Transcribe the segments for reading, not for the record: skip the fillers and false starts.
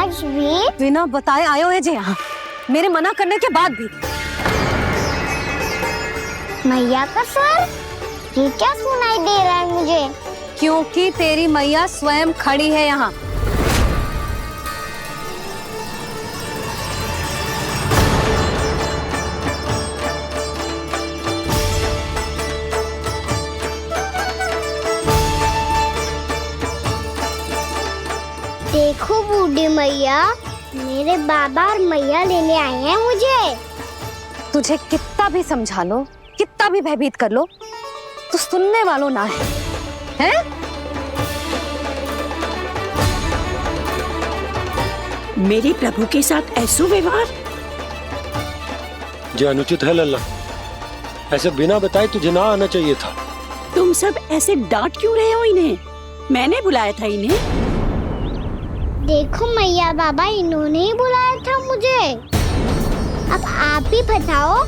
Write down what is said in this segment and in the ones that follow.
आज भी बिना बताए आयो है जे यहाँ, मेरे मना करने के बाद भी। मैया का स्वर, ये क्या सुनाई दे रहा है मुझे? क्योंकि तेरी मैया स्वयं खड़ी है यहाँ। देखो बूढ़ी मैया, मेरे बाबा और मैया लेने आए हैं मुझे। तुझे कितना भी समझा लो, कितना भी भयभीत कर लो, तो सुनने वालों ना है, हैं? मेरे प्रभु के साथ ऐसा व्यवहार जो अनुचित है लल्ला। ऐसे बिना बताए तुझे ना आना चाहिए था। तुम सब ऐसे डांट क्यों रहे हो इन्हें? मैंने बुलाया था इन्हें। देखो मैया बाबा, इन्होंने ही बुलाया था मुझे। अब आप ही बताओ,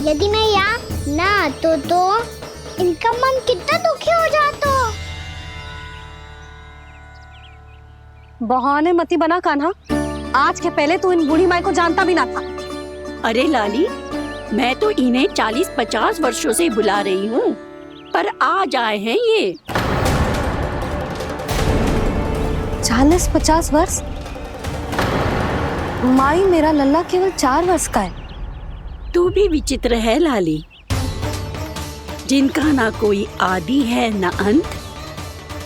यदि मैं यहाँ ना आतो तो इनका मन कितना दुखी हो जाता। बहाने मती बना कान्हा, आज के पहले तू इन बूढ़ी माई को जानता भी ना था। अरे लाली, मैं तो इन्हें 40-50 वर्षों से बुला रही हूँ, पर आज आए हैं ये। 40-50 वर्ष? माई, मेरा लल्ला केवल 4 वर्ष का है। तू भी विचित्र है लाली, जिनका ना कोई आदि है ना अंत,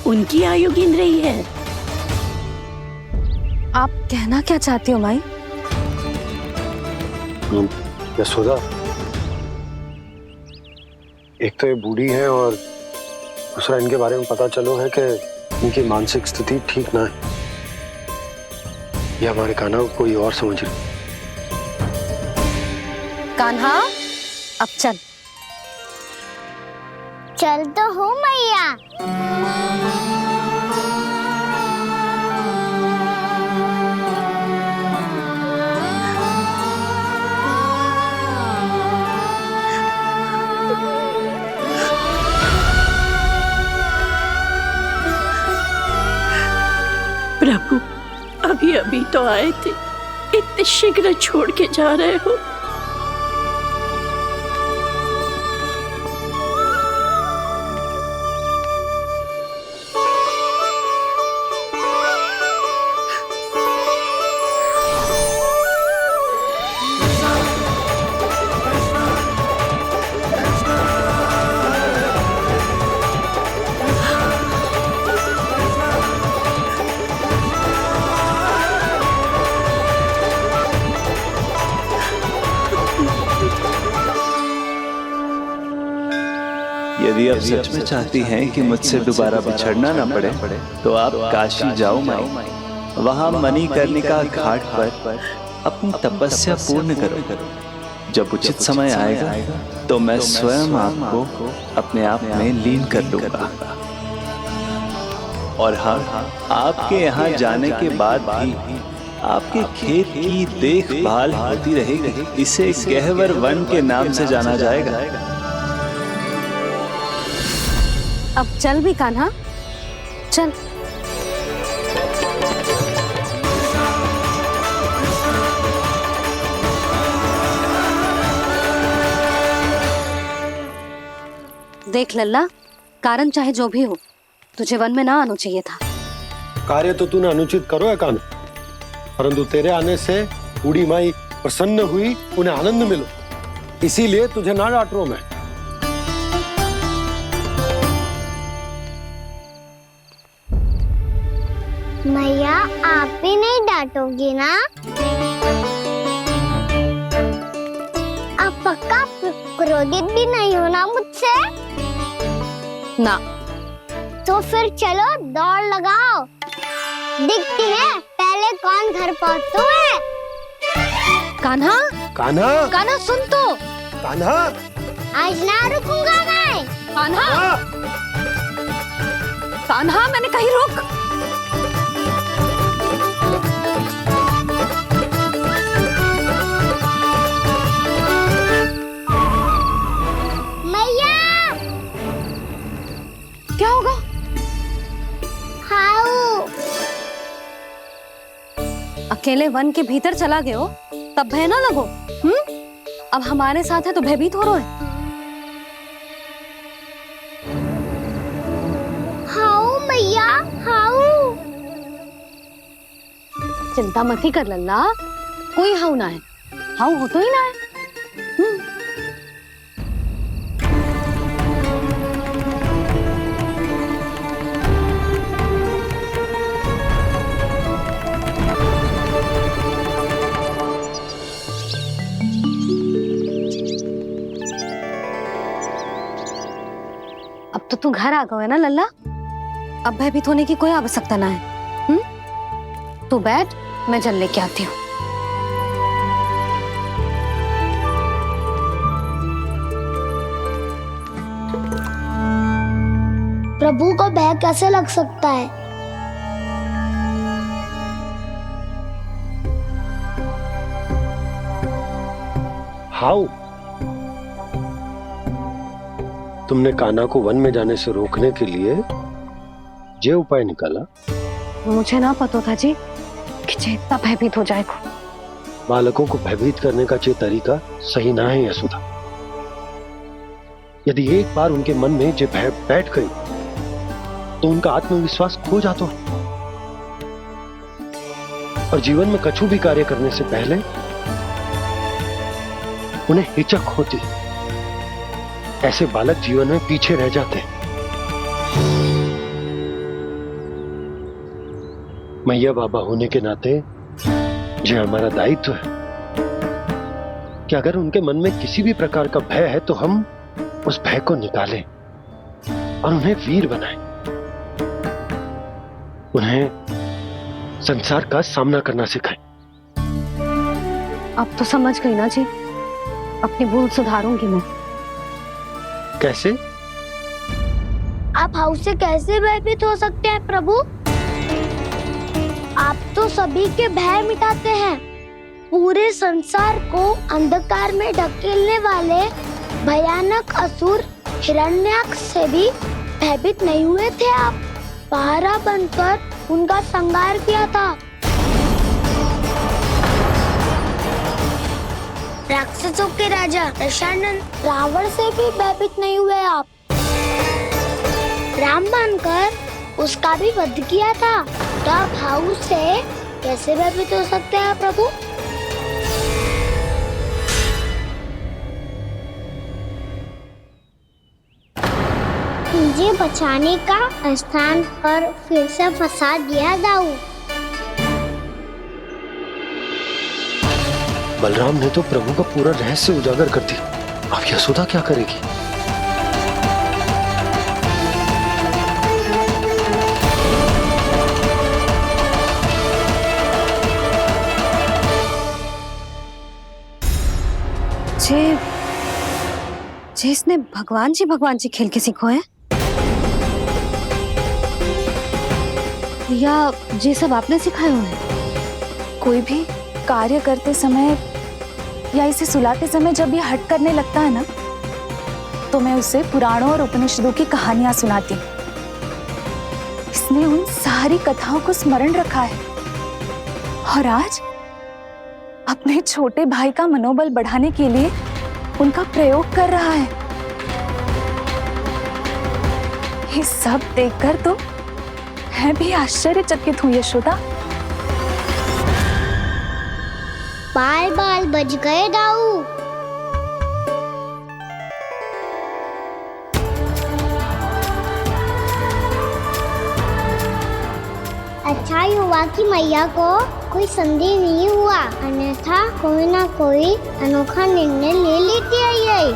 उनकी आयु गिन रही है। आप कहना क्या चाहती हो माई? यशोदा, एक तो ये बूढ़ी है और दूसरा इनके बारे में पता चलो है कि इनकी मानसिक स्थिति ठीक ना है। ये हमारे कान्हा को कोई और समझ रही। कान्हा, अब चल। चल तो हो मैया। प्रभु, अभी अभी तो आए थे, इतने शीघ्र छोड़ के जा रहे हो? यदि आप सच में चाहती हैं कि मुझसे दोबारा बिछड़ना ना पड़े तो आप काशी जाओ माई। वहां मणिकर्णिका घाट पर अपनी तपस्या पूर्ण करो। जब उचित समय आएगा तो मैं स्वयं आपको अपने आप में लीन कर लूंगा। और हाँ, आपके यहाँ जाने के बाद भी आपके खेत की देखभाल होती रहेगी। इसे गहवर वन के नाम से जाना जाएगा। अब चल भी कान्हा, चल। देख लल्ला, कारण चाहे जो भी हो, तुझे वन में ना आना चाहिए था। कार्य तो तूने अनुचित करो है कान्हा, परंतु तेरे आने से बूढ़ी माई प्रसन्न हुई, उन्हें आनंद मिलो, इसीलिए तुझे ना डांट रहा हूं मैं। मैया, आप भी नहीं डांटोगी ना? आप पक्का क्रोधित भी नहीं हो ना मुझसे? ना। तो फिर चलो दौड़ लगाओ, दिखती है पहले कौन घर पहुंचता है। कान्हा, कान्हा, कान्हा सुन तो। कान्हा, आज ना रुकूंगा मैं। कान्हा, कान्हा, मैंने कहीं रोक। मैया, क्या होगा? हाउ अकेले वन के भीतर चला गए हो तब भय ना लगो। अब हमारे साथ है तो भयभीत हो रहे हो। हाउ मैया हाउ। चिंता मत ही कर लल्ला, कोई हाउ ना है, हाउ हो तो ही ना है। अब तो तू घर आ गया है ना लल्ला, अब भयभीत होने की कोई आवश्यकता ना है। तू बैठ, मैं जल लेके आती हूँ। प्रभु को भय कैसे लग सकता है? हाउ? तुमने कान्हा को वन में जाने से रोकने के लिए ये उपाय निकाला? मुझे ना पता था जी कि जे इतना भयभीत हो जाएगा। बालकों को भयभीत करने का ये तरीका सही ना है यशोदा। यदि एक बार उनके मन में ये भय बैठ गई तो उनका आत्मविश्वास खो जाता है और जीवन में कछु भी कार्य करने से पहले उन्हें हिचक होती। ऐसे बालक जीवन में पीछे रह जाते हैं। मैया बाबा होने के नाते यह हमारा दायित्व है कि अगर उनके मन में किसी भी प्रकार का भय है तो हम उस भय को निकालें और उन्हें वीर बनाएं, उन्हें संसार का सामना करना सिखाएं। अब तो समझ गई ना जी, अपनी भूल सुधारूंगी मैं। कैसे? आप हाउ से कैसे भयभीत हो सकते हैं प्रभु? आप तो सभी के भय मिटाते हैं। पूरे संसार को अंधकार में ढकेलने वाले भयानक असुर हिरण्याक्ष से भी भयभीत नहीं हुए थे आप। पहरा बनकर उनका संहार किया था। राक्षसों के राजा दशानन रावण से भी भयभीत नहीं हुए आप। राम बनकर उसका भी वध किया था। तो आप हाउ से कैसे भयभीत हो सकते हैं प्रभु? मुझे बचाने का स्थान पर फिर से फंसा दिया दाऊ। बलराम ने तो प्रभु का पूरा रहस्य उजागर कर दिया। अब यशोदा क्या करेगी? जे इसने भगवान जी खेल के सीखो है या ये सब आपने सिखाए हुए हैं? कोई भी कार्य करते समय या इसे सुलाते समय जब ये हट करने लगता है ना, तो मैं उसे पुराणों और उपनिषदों की कहानियां सुनाती हूँ। इसने उन सारी कथाओं को स्मरण रखा है और आज अपने छोटे भाई का मनोबल बढ़ाने के लिए उनका प्रयोग कर रहा है। ये सब देखकर तो मैं भी आश्चर्यचकित हूँ यशोदा। बाल बाल बज गए दाऊ। अच्छा ही हुआ कि मैया को कोई संदेह नहीं हुआ, अन्यथा कोई ना कोई अनोखा निर्णय ले लेती है ये।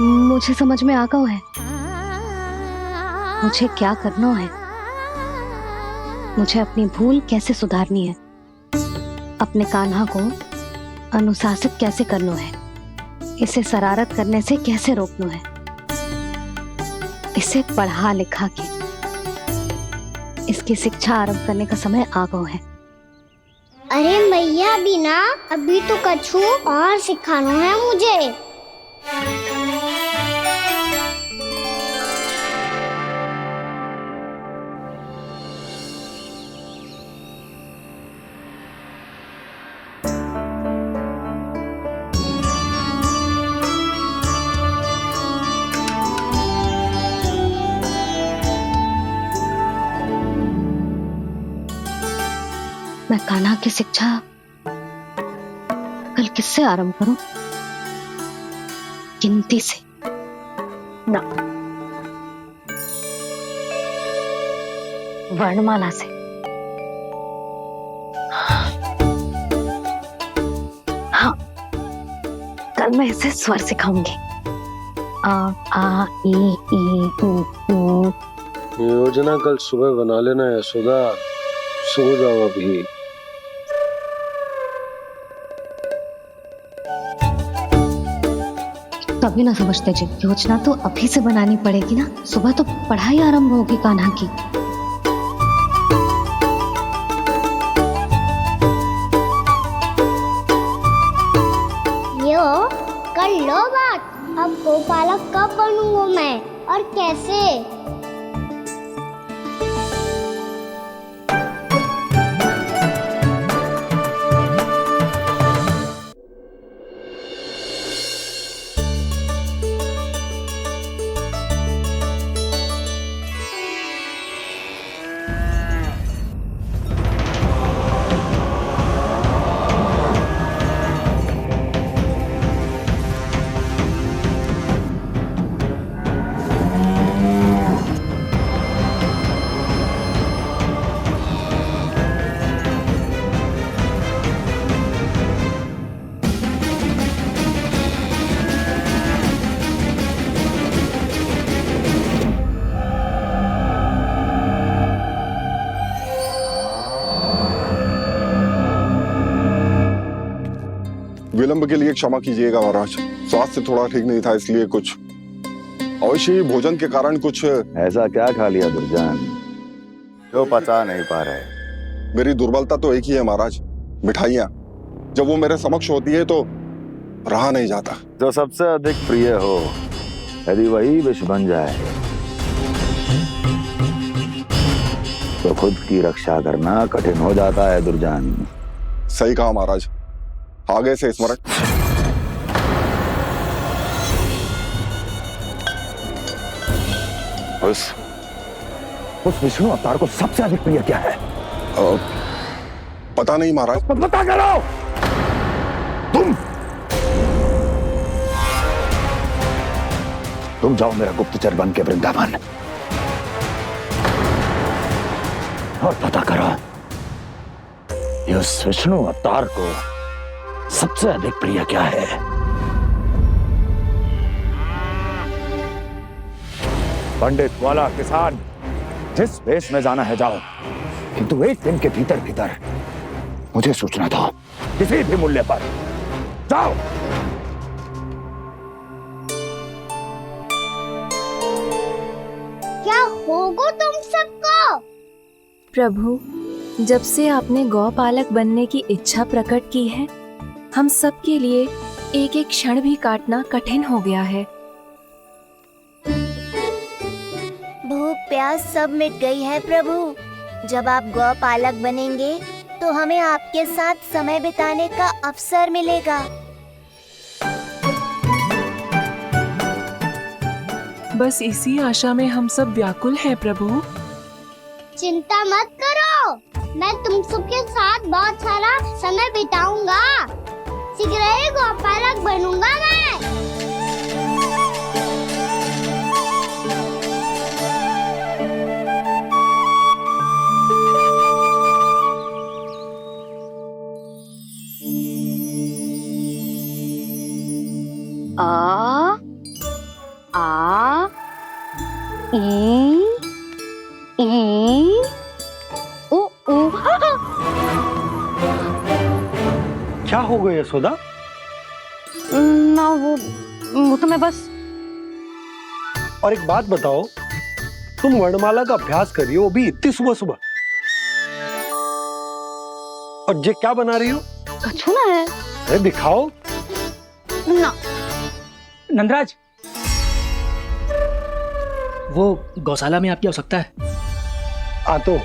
मुझे समझ में आ गया है मुझे क्या करना है। मुझे अपनी भूल कैसे सुधारनी है, अपने कान्हा को अनुशासित कैसे करना है, इसे शरारत करने से कैसे रोकना है, इसे पढ़ा लिखा के इसकी शिक्षा आरंभ करने का समय आ गया है। अरे मैया बिना अभी तो कछु और सिखाना है मुझे। मैं कान्हा की शिक्षा कल किससे आरंभ करूं? गिनती से ना, वर्णमाला से। हाँ, कल मैं इसे स्वर सिखाऊंगी। आ आ ई ऊ ऊ। योजना कल सुबह बना लेना यशोदा, सो जाओ अभी। तभी ना समझते जी, योजना तो अभी से बनानी पड़ेगी ना। सुबह तो पढ़ाई आरंभ होगी कान्हा की। यो कर लो बात। अब गोपालक कब बनूंगा मैं और कैसे? विलंब के लिए क्षमा कीजिएगा महाराज, स्वास्थ्य थोड़ा ठीक नहीं था, इसलिए कुछ अवश्य ही भोजन के कारण कुछ। ऐसा क्या खा लिया दुर्जन जो पचा नहीं पा रहे? मेरी दुर्बलता तो एक ही है महाराज, मिठाइयाँ। जब वो मेरे समक्ष होती है तो रहा नहीं जाता। जो सबसे अधिक प्रिय हो, यदि वही विष बन जाए तो खुद की रक्षा करना कठिन हो जाता है दुर्जन। सही कहा महाराज, आगे से स्मरण। उस विष्णु अवतार को सबसे अधिक प्रिय क्या है? पता नहीं महाराज। पता करो। तुम जाओ मेरा गुप्तचर बन के वृंदावन और पता करो इस विष्णु अवतार को सबसे अधिक प्रिय क्या है। पंडित वाला किसान, जिस वेश में जाना है जाओ, किंतु एक दिन के भीतर भीतर मुझे सूचना दो, किसी भी मूल्य पर। जाओ। क्या होगा तुम सबको? प्रभु, जब से आपने गौपालक बनने की इच्छा प्रकट की है, हम सब के लिए एक एक क्षण भी काटना कठिन हो गया है। भूख प्यास सब मिट गई है प्रभु। जब आप गौपालक बनेंगे तो हमें आपके साथ समय बिताने का अवसर मिलेगा। बस इसी आशा में हम सब व्याकुल हैं प्रभु। चिंता मत करो, मैं तुम सबके साथ बहुत सारा समय बिताऊंगा। शीघ्र ही गोपालक बनूंगा मैं। आ आ ई ऊ ऊ। क्या हो गया यशोदा? ना वो तो मैं बस। और एक बात बताओ, तुम वर्णमाला का अभ्यास कर रही हो, वो भी इतनी सुबह सुबह, और ये क्या बना रही हो? कछु ना है। अरे दिखाओ ना। नंदराज, वो गौशाला में आपकी आवश्यकता है। आ तो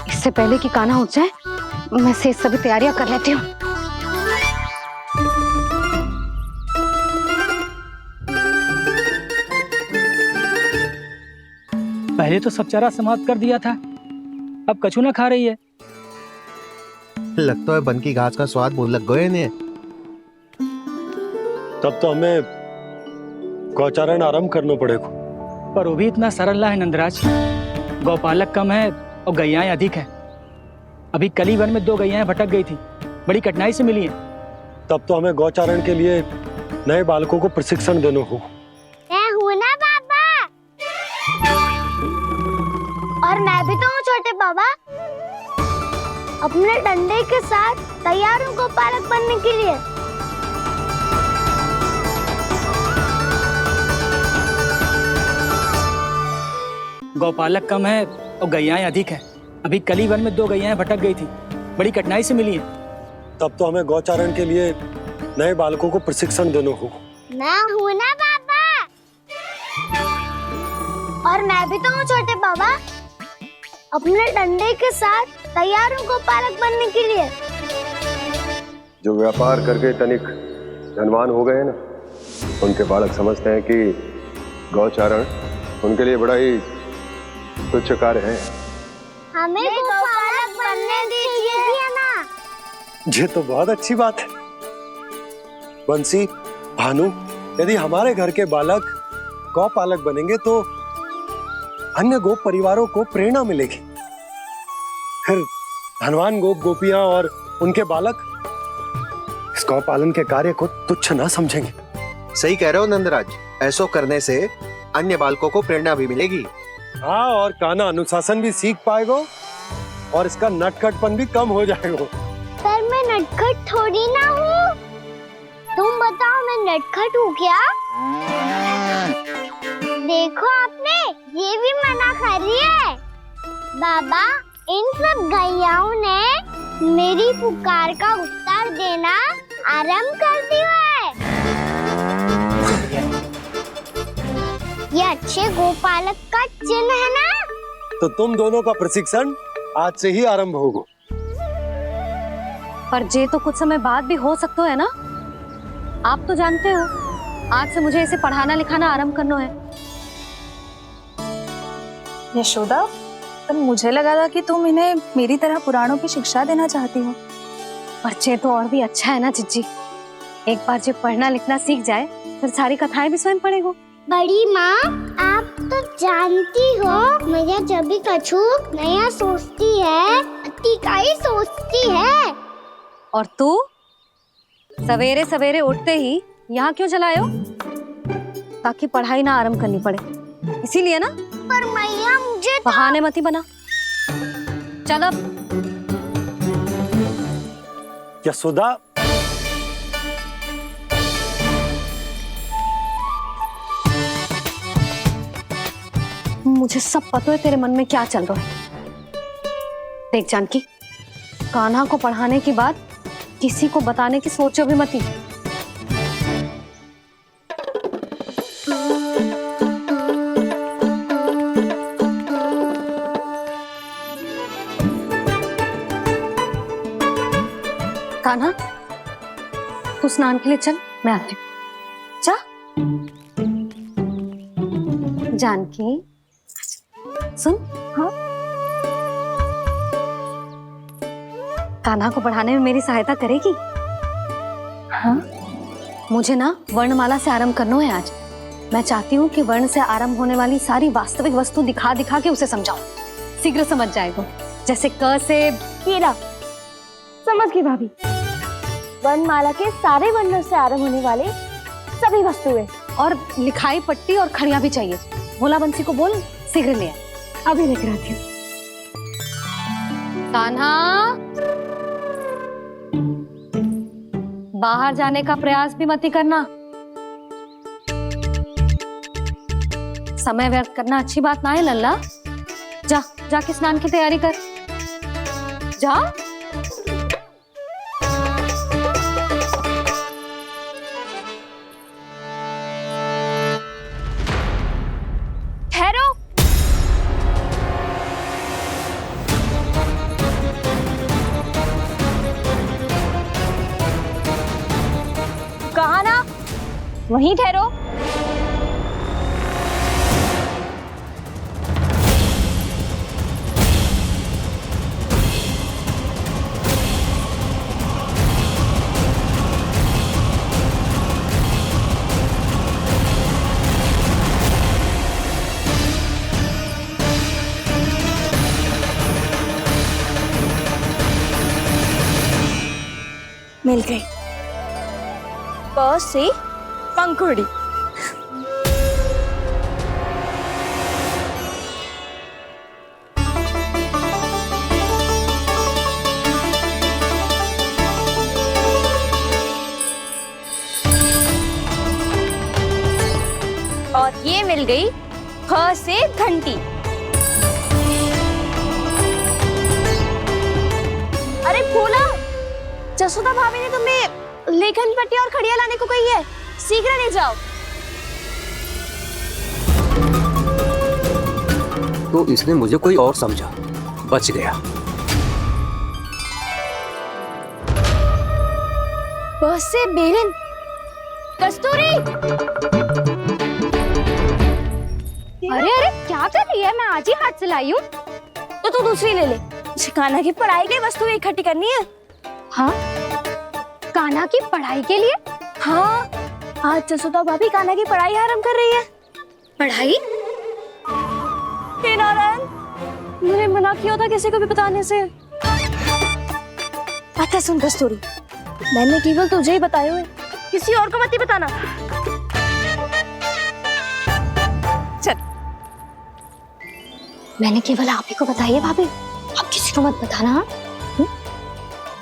इससे पहले कि कान्हा उठ जाए, मैं से सभी तैयारियां कर लेती हूँ। पहले तो सब चारा समाप्त कर दिया था, अब कछु ना खा रही है। लगता है बन की घास का स्वाद भूल लग गए इन्हें। तब तो हमें गौचारण आरंभ करना पड़ेगा। पर वो भी इतना सरल ना है नंदराज। गौपालक कम है और गैयाएं अधिक है। अभी कली वन में 2 गैयाएं भटक गई थी, बड़ी कठिनाई से मिली है। तब तो हमें गौचारण के लिए नए बालकों को प्रशिक्षण देना होगा। मैं हूँ ना बाबा, और मैं भी तो हूँ छोटे बाबा। अपने डंडे के साथ तैयार हूँ गौपालक बनने के लिए। गौपालक कम है और गैयाएं अधिक है। अभी कली वन में 2 गैयाएं भटक गई थी, बड़ी कठिनाई से मिली है। तब तो हमें गौचारण के लिए नए बालकों को प्रशिक्षण देना होगा। मैं हूँ ना बाबा, और मैं भी तो हूँ छोटे बाबा। अपने डंडे के साथ तैयार हूँ गौपालक बनने के लिए। जो व्यापार करके तनिक धनवान हो गए ना, उनके बालक समझते हैं कि गौचारण उनके लिए बड़ा ही तुच्छ कार्य है। हमें गौपालक बनने दीजिए ना। ये तो बहुत अच्छी बात है। बंसी, भानु, यदि हमारे घर के बालक गौपालक बनेंगे तो अन्य गोप परिवारों को प्रेरणा मिलेगी। फिर धनवान गोप गोपियां और उनके बालक इस गौपालन के कार्य को तुच्छ ना समझेंगे। सही कह रहे हो नंदराज, ऐसा करने से अन्य बालकों को प्रेरणा भी मिलेगी। हाँ, और कान्हा अनुशासन भी सीख पाएगा और इसका नटखटपन भी कम हो जाएगा। पर मैं नटखट थोड़ी ना हूँ। तुम बताओ, मैं नटखट हूँ क्या? देखो आपने ये भी मना कर रही है। बाबा, इन सब गैयाओं ने मेरी पुकार का उत्तर देना आरंभ कर दिया है। ये अच्छे गोपालक का चिन्ह है ना? तो तुम दोनों का प्रशिक्षण आज से ही आरंभ होगा। पर जे तो कुछ समय बाद भी हो सकता है ना। आप तो जानते हो, आज से मुझे इसे पढ़ाना लिखाना आरंभ करना है। यशोदा, पर मुझे लगा था कि तुम इन्हें मेरी तरह पुराणों की शिक्षा देना चाहती हो। पर जे तो और भी अच्छा है ना जिज्जी। एक बार जब पढ़ना लिखना सीख जाए फिर सारी कथाएं भी स्वयं पढ़ेगा। बड़ी माँ, आप तो जानती हो मैया जब भी कछु नया सोचती है, अतिका ही सोचती है। और तू सवेरे सवेरे उठते ही यहाँ क्यों चलाए हो? ताकि पढ़ाई ना आरंभ करनी पड़े, इसीलिए ना। पर मैया मुझे बहाने मत ही बना। चल अब। यशोदा, मुझे सब पता है तेरे मन में क्या चल रहा है। देख जानकी, कान्हा को पढ़ाने के बाद किसी को बताने की सोचो भी मत ही। कान्हा, तू स्नान के लिए चल, मैं आती हूँ। जा। जानकी, सुन। हाँ? कान्हा को पढ़ाने में मेरी सहायता करेगी? हाँ? मुझे ना वर्णमाला से आरंभ करना है आज। मैं चाहती हूँ कि वर्ण से आरंभ होने वाली सारी वास्तविक वस्तु दिखा दिखा के उसे समझाऊं। शीघ्र समझ जाएगा। जैसे क से कीड़ा। समझ गई भाभी। वर्णमाला के सारे वर्णों से आरंभ होने वाले सभी वस्तुएं, और लिखाई पट्टी और खड़िया भी चाहिए। भोला बंसी को बोल शीघ्र ले। अभी लेकर आती हूँ। कान्हा, बाहर जाने का प्रयास भी मत ही करना। समय व्यर्थ करना अच्छी बात ना है लल्ला। जा, जाके स्नान की तैयारी कर। जा। ठहरो। कहा ना, वहीं ठहरो। मिल गई। प से पंखुड़ी। और ये मिल गई ख से घंटी। अरे भोला, जसोदा भाभी ने तुम्हें लेखन पट्टी और खड़िया लाने को कही है, शीघ्र ले जाओ। तो इसने मुझे कोई और समझा, बच गया। बस से बेलन। कस्तूरी, अरे अरे क्या कर रही है? मैं आज ही हाथ से लाई हूँ। तो तू दूसरी ले ले। कान्हा की पढ़ाई की वस्तु इकट्ठी करनी है। हाँ, कान्हा की पढ़ाई के लिए? हाँ, आज जसोदा भाभी कान्हा की पढ़ाई आरंभ कर रही है। पढ़ाई? हे नारायण, मैंने मना किया था किसी को भी बताने से। अच्छा सुन कस्तूरी, मैंने केवल तुझे ही बताए हुए, किसी और को मत ही बताना। चल। मैंने केवल आप ही को बताई है भाभी, आप किसी को मत बताना।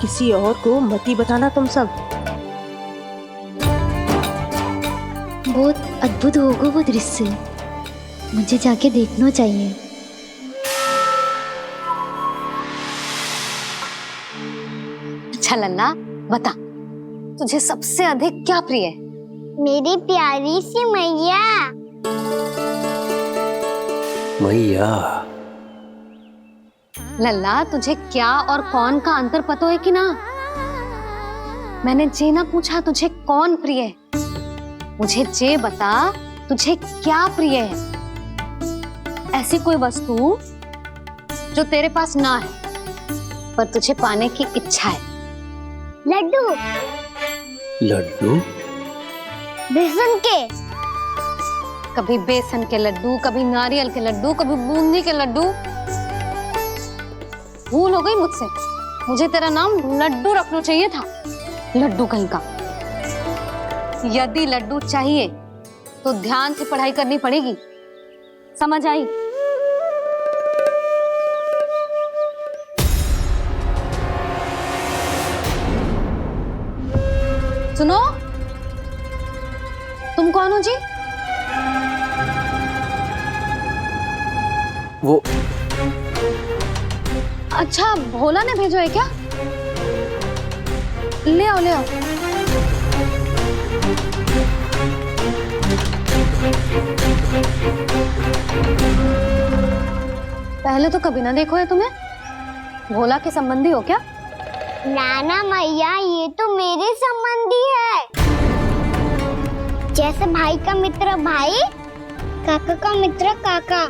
किसी और को मत ही बताना तुम सब। बहुत अद्भुत होगा वो दृश्य, मुझे जाके देखना चाहिए। अच्छा लल्ला, बता तुझे सबसे अधिक क्या प्रिय है? मेरी प्यारी सी मैया। मैया। लल्ला, तुझे क्या और कौन का अंतर पता है कि ना? मैंने जे ना पूछा तुझे कौन प्रिय है, मुझे जे बता तुझे क्या प्रिय है। ऐसी कोई वस्तु जो तेरे पास ना है पर तुझे पाने की इच्छा है। लड्डू। लड्डू? बेसन के। कभी बेसन के लड्डू, कभी नारियल के लड्डू, कभी बूंदी के लड्डू। भूल हो गई मुझसे, मुझे तेरा नाम लड्डू रखना चाहिए था। लड्डू कहीं का। यदि लड्डू चाहिए तो ध्यान से पढ़ाई करनी पड़ेगी, समझ आई? सुनो, तुम कौन हो जी? वो अच्छा, भोला ने भेजो है क्या? ले आओ, ले आओ। पहले तो कभी ना देखो है तुम्हें। भोला के संबंधी हो क्या? नाना मैया, ये तो मेरे संबंधी है। जैसे भाई का मित्र भाई, काका का मित्र काका,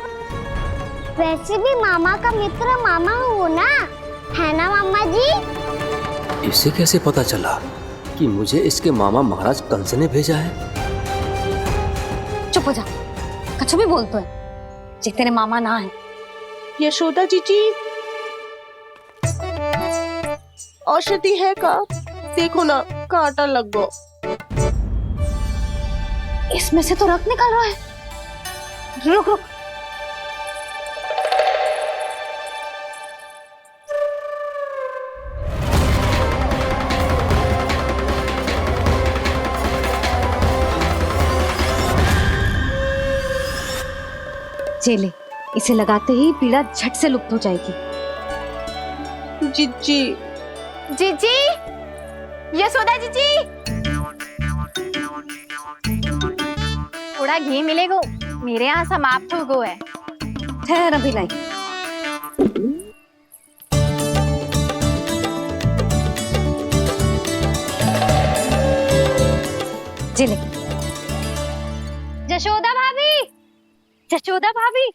वैसे भी मामा का मित्र मामा हो ना, है ना मामा जी? इसे कैसे पता चला कि मुझे इसके मामा महाराज कंस ने भेजा है? चुप हो जा, कछु भी बोलते है, जे तेरे मामा ना है। यशोदा जीजी, औषधि है का? देखो ना, कांटा लग गो। इसमें से तो रक्त निकल रहा है। रुक रुक। चले, इसे लगाते ही पीड़ा झट से लुप्त हो जाएगी। जीजी, जीजी, यशोदा जीजी, थोड़ा घी मिलेगा, मेरे यहाँ समाप्त हो गया है। ठहर, अभी लाई। जिले। जशोदा भाभी, जशोदा भाभी,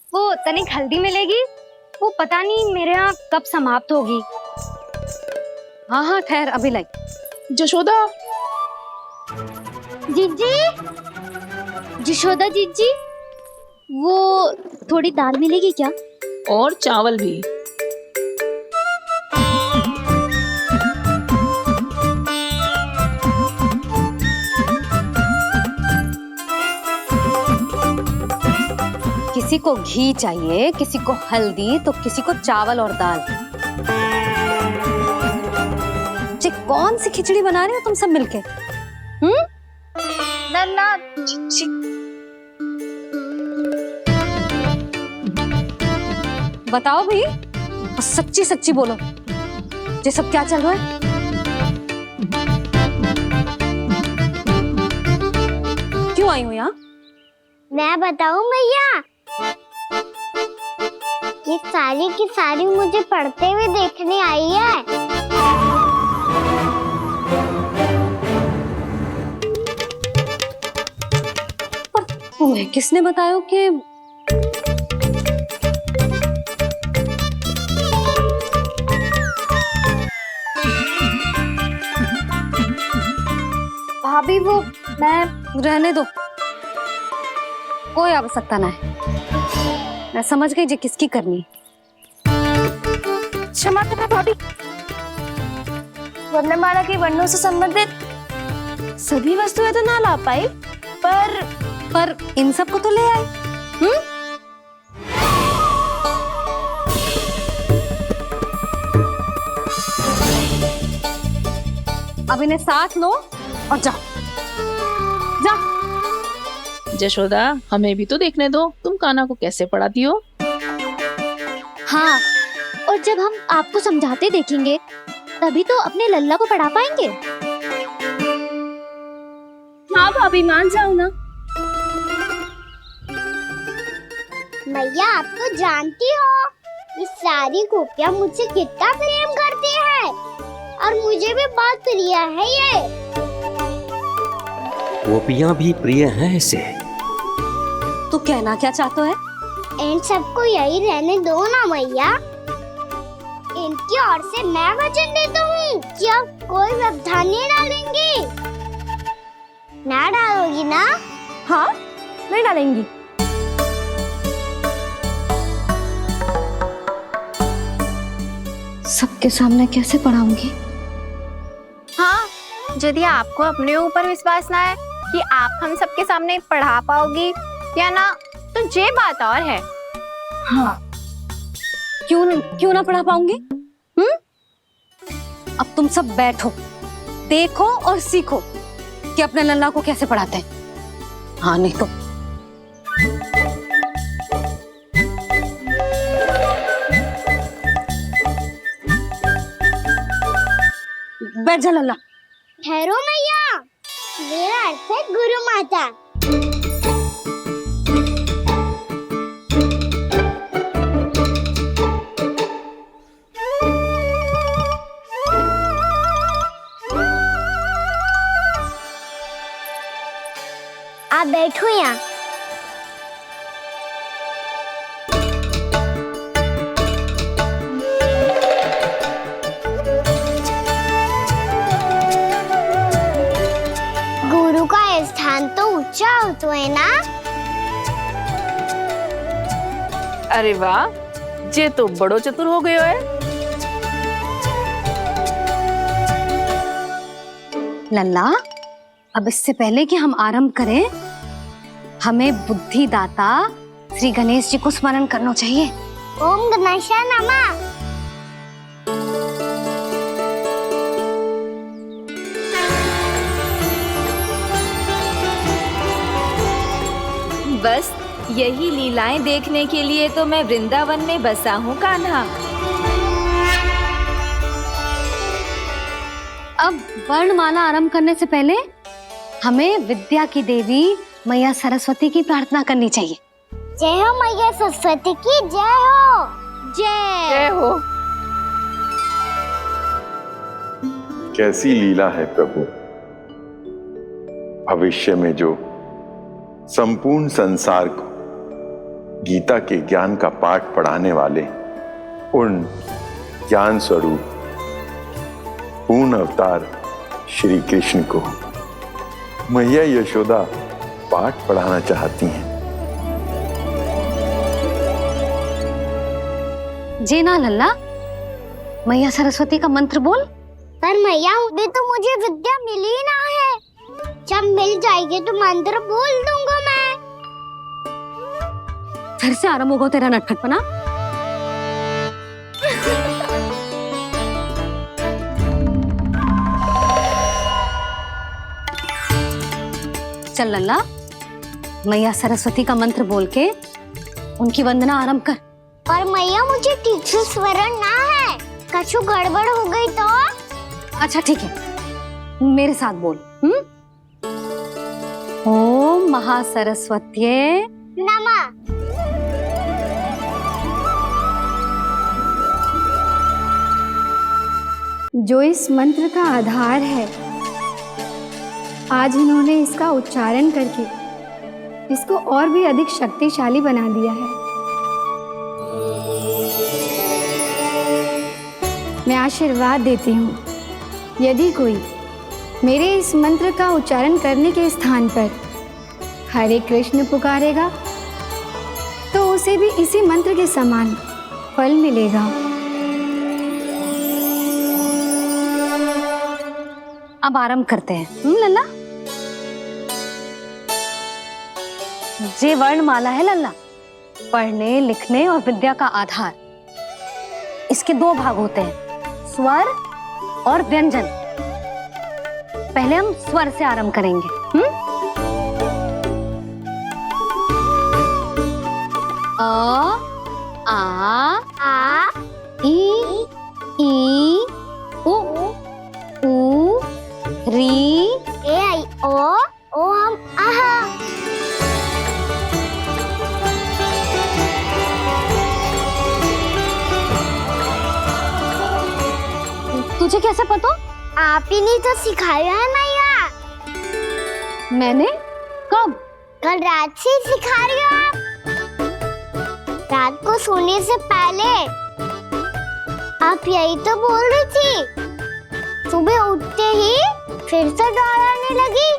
वो तनिक हल्दी मिलेगी? वो पता नहीं मेरे यहाँ कब समाप्त होगी। हाँ हाँ, ठहर, अभी लाई। जशोदा, जीजी, जशोदा जीजी, वो थोड़ी दाल मिलेगी क्या? और चावल भी। को घी चाहिए, किसी को हल्दी, तो किसी को चावल और दाल। जी कौन सी खिचड़ी बना रहे हो तुम सब मिलके? नन्ना बताओ भाई, और सच्ची सच्ची बोलो, ये सब क्या चल रहा है? क्यों आई हो यहाँ? मैं बताऊं भैया, ये सारी की सारी मुझे पढ़ते हुए देखने आई है। तुम्हें किसने बताया कि भाभी वो मैं रहने दो, कोई आवश्यकता ना है। मैं समझ गई जी किसकी करनी। क्षमा करना भाभी, वर्णमाला के वर्णों से संबंधित सभी वस्तुएं तो ना ला पाई, पर इन सब को तो ले आए। अब इन्हें साथ लो और जाओ। जशोदा, हमें भी तो देखने दो तुम कान्हा को कैसे पढ़ाती हो। हाँ, और जब हम आपको समझाते देखेंगे तभी तो अपने लल्ला को पढ़ा पाएंगे। हाँ भाभी, मान जाओ ना। मैया, आप तो जानती हो ये सारी गोपियां मुझसे कितना प्रेम करती है, और मुझे भी बहुत प्रिय है ये। गोपियां भी प्रिय हैं इसे। तू कहना क्या चाहता है? इन सबको यही रहने दो ना मैया। इनकी ओर से मैं वचन देता हूँ कि अब कोई व्यवधान नहीं डालेंगी। ना डालोगी ना? हाँ, नहीं डालेंगी। सबके सामने कैसे पढ़ाऊंगी? हाँ, यदि आपको अपने ऊपर विश्वास ना है कि आप हम सबके सामने पढ़ा पाओगी या ना, तो ये बात और है। हाँ, क्यों ना पढ़ा पाऊंगी? अब तुम सब बैठो, देखो और सीखो कि अपने लल्ला को कैसे पढ़ाते हैं। हाँ, नहीं तो बैठ जा लल्ला। ठहरो मैया, मेरा अर्थ है गुरु माता। आप बैठो यहाँ। गुरु का स्थान तो ऊंचा होता है ना? अरे वाह, जे तो बड़ो चतुर हो गयो है। लल्ला, अब इससे पहले कि हम आरंभ करें, हमें बुद्धिदाता श्री गणेश जी को स्मरण करना चाहिए। ओम गणेशाय नमः। बस यही लीलाएं देखने के लिए तो मैं वृंदावन में बसा हूँ कान्हा। अब वर्णमाला आरंभ करने से पहले हमें विद्या की देवी मैया सरस्वती की प्रार्थना करनी चाहिए। जय हो मैया सरस्वती की, जय हो। जय हो। कैसी लीला है प्रभु। भविष्य में जो संपूर्ण संसार को गीता के ज्ञान का पाठ पढ़ाने वाले उन ज्ञान स्वरूप पूर्ण अवतार श्री कृष्ण को मैया यशोदा पाठ पढ़ाना चाहती हैं। जी ना लल्ला, मैया सरस्वती का मंत्र बोल। पर मैया, अभी तो मुझे विद्या मिली ना है। जब मिल जाएगी तो मंत्र बोल दूंगा मैं। फिर से आरंभ होगा तेरा नटखटपना। चल लल्ला, मैया सरस्वती का मंत्र बोल के उनकी वंदना आरंभ कर। पर मैया मुझे ठीक से स्मरण ना है, कछु गड़बड़ हो गई तो? अच्छा ठीक है, मेरे साथ बोल। ओम महासरस्वत्ये नमः। जो इस मंत्र का आधार है, आज इन्होंने इसका उच्चारण करके इसको और भी अधिक शक्तिशाली बना दिया है। मैं आशीर्वाद देती हूँ, यदि कोई मेरे इस मंत्र का उच्चारण करने के स्थान पर हरे कृष्ण पुकारेगा तो उसे भी इसी मंत्र के समान फल मिलेगा। अब आरंभ करते हैं। लल्ला, जे वर्णमाला है लल्ला, पढ़ने लिखने और विद्या का आधार। इसके दो भाग होते हैं, स्वर और व्यंजन। पहले हम स्वर से आरंभ करेंगे। अ, आ, ई, उ, री, ए आई ओ हम आहा। तुझे कैसे पता? आप ही ने तो सिखाया है मैया। मैंने? कब? कल रात से सिखा रही हो आप। रात को सोने से पहले आप यही तो बोल रही थी। सुबह उठते ही फिर से दोहराने लगी,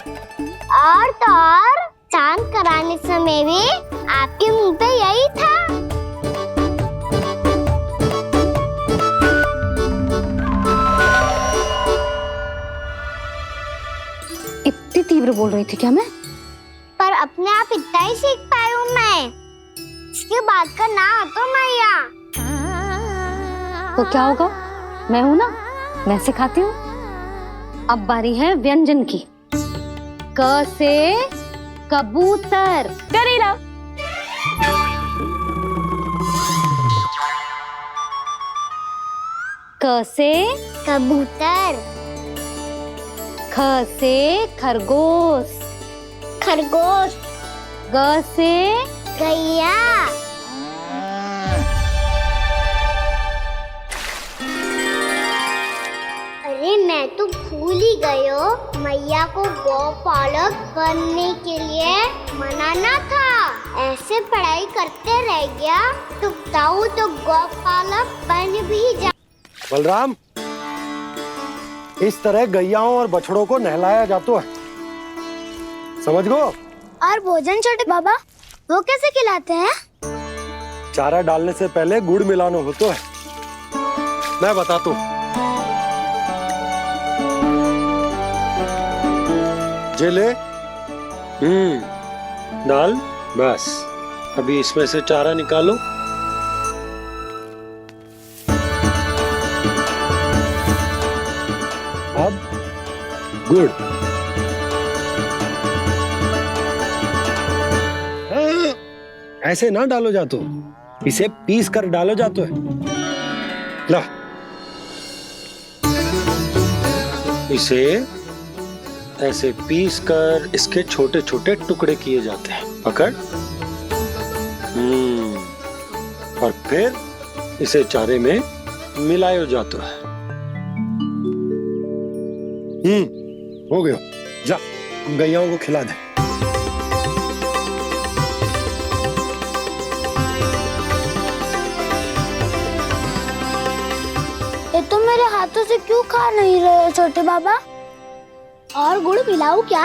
और तो और चांद कराने समय भी आपके मुंह पे यही था। इतनी तीव्र बोल रही थी क्या मैं? पर अपने आप इतना ही सीख पाई हूँ मैं। इसके बाद का ना तो मैया। तो क्या होगा? मैं हूं ना, मैं सिखाती हूँ। अब बारी है व्यंजन की। क से कबूतर। करेला। क से कबूतर। ख से खरगोश। खरगोश। ग से गैया। अरे मैं तो भूल ही गई हो, मैया को गौपालक बनने के लिए मनाना था। ऐसे पढ़ाई करते रह गया तो बताओ तो गौपालक बन भी जा। बलराम, इस तरह गैयाओं और बछड़ों को नहलाया जाता है, समझ गो? और भोजन छोटे बाबा, वो कैसे खिलाते हैं? चारा डालने से पहले गुड़ मिलाना होता है। मैं बताता हूँ। जे ले, डाल, बस। अभी इसमें से चारा निकालो। अब गुड़। ऐसे ना डालो जातो, इसे पीस कर डालो जातो है। ला, इसे ऐसे पीस कर इसके छोटे छोटे टुकड़े किए जाते हैं। पकड़। और फिर इसे चारे में मिलाया जाता है। हो गया, जा गैयाओं को खिला दे। ये तो मेरे हाथों से क्यों खा नहीं रहे छोटे बाबा? और गुड़ मिलाऊं क्या?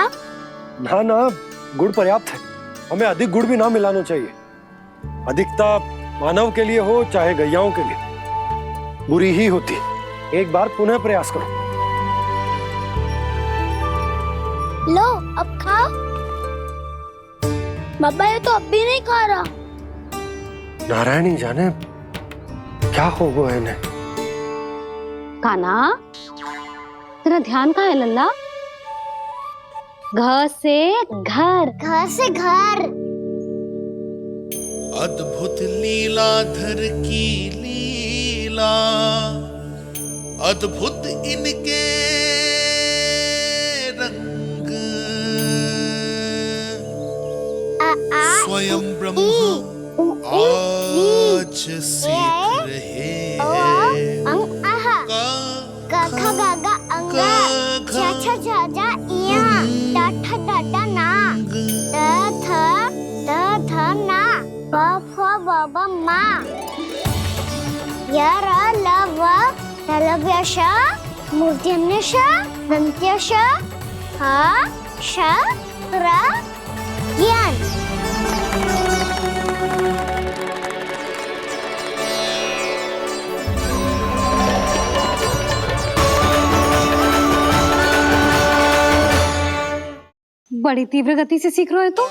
ना ना, गुड़ पर्याप्त है। हमें अधिक गुड़ भी ना मिलाना चाहिए। अधिकता मानव के लिए हो चाहे गैयाओं के लिए बुरी ही होती। एक बार पुनः प्रयास करो। लो, अब खाओ। बाबा ये तो अब भी नहीं खा रहा। नारायणी जाने क्या हो गया इन्हें। कान्हा, तेरा ध्यान कहाँ है लल्ला? घर से घर, घर से घर। अद्भुत लीलाधर की लीला, अद्भुत इनके रंग, स्वयं ब्रह्मा आज सीख रहे हैं। गा गा अंगा, छा छा छा जा इया, टा ठा टा टा ना, ता था ना, बा फा बा बा मा, या रा ला वा, तलव्यश, मूर्त्यन्यश, दन्त्यश, हा श रा ज्ञान। बड़ी तीव्र गति से सीख रहे हो तो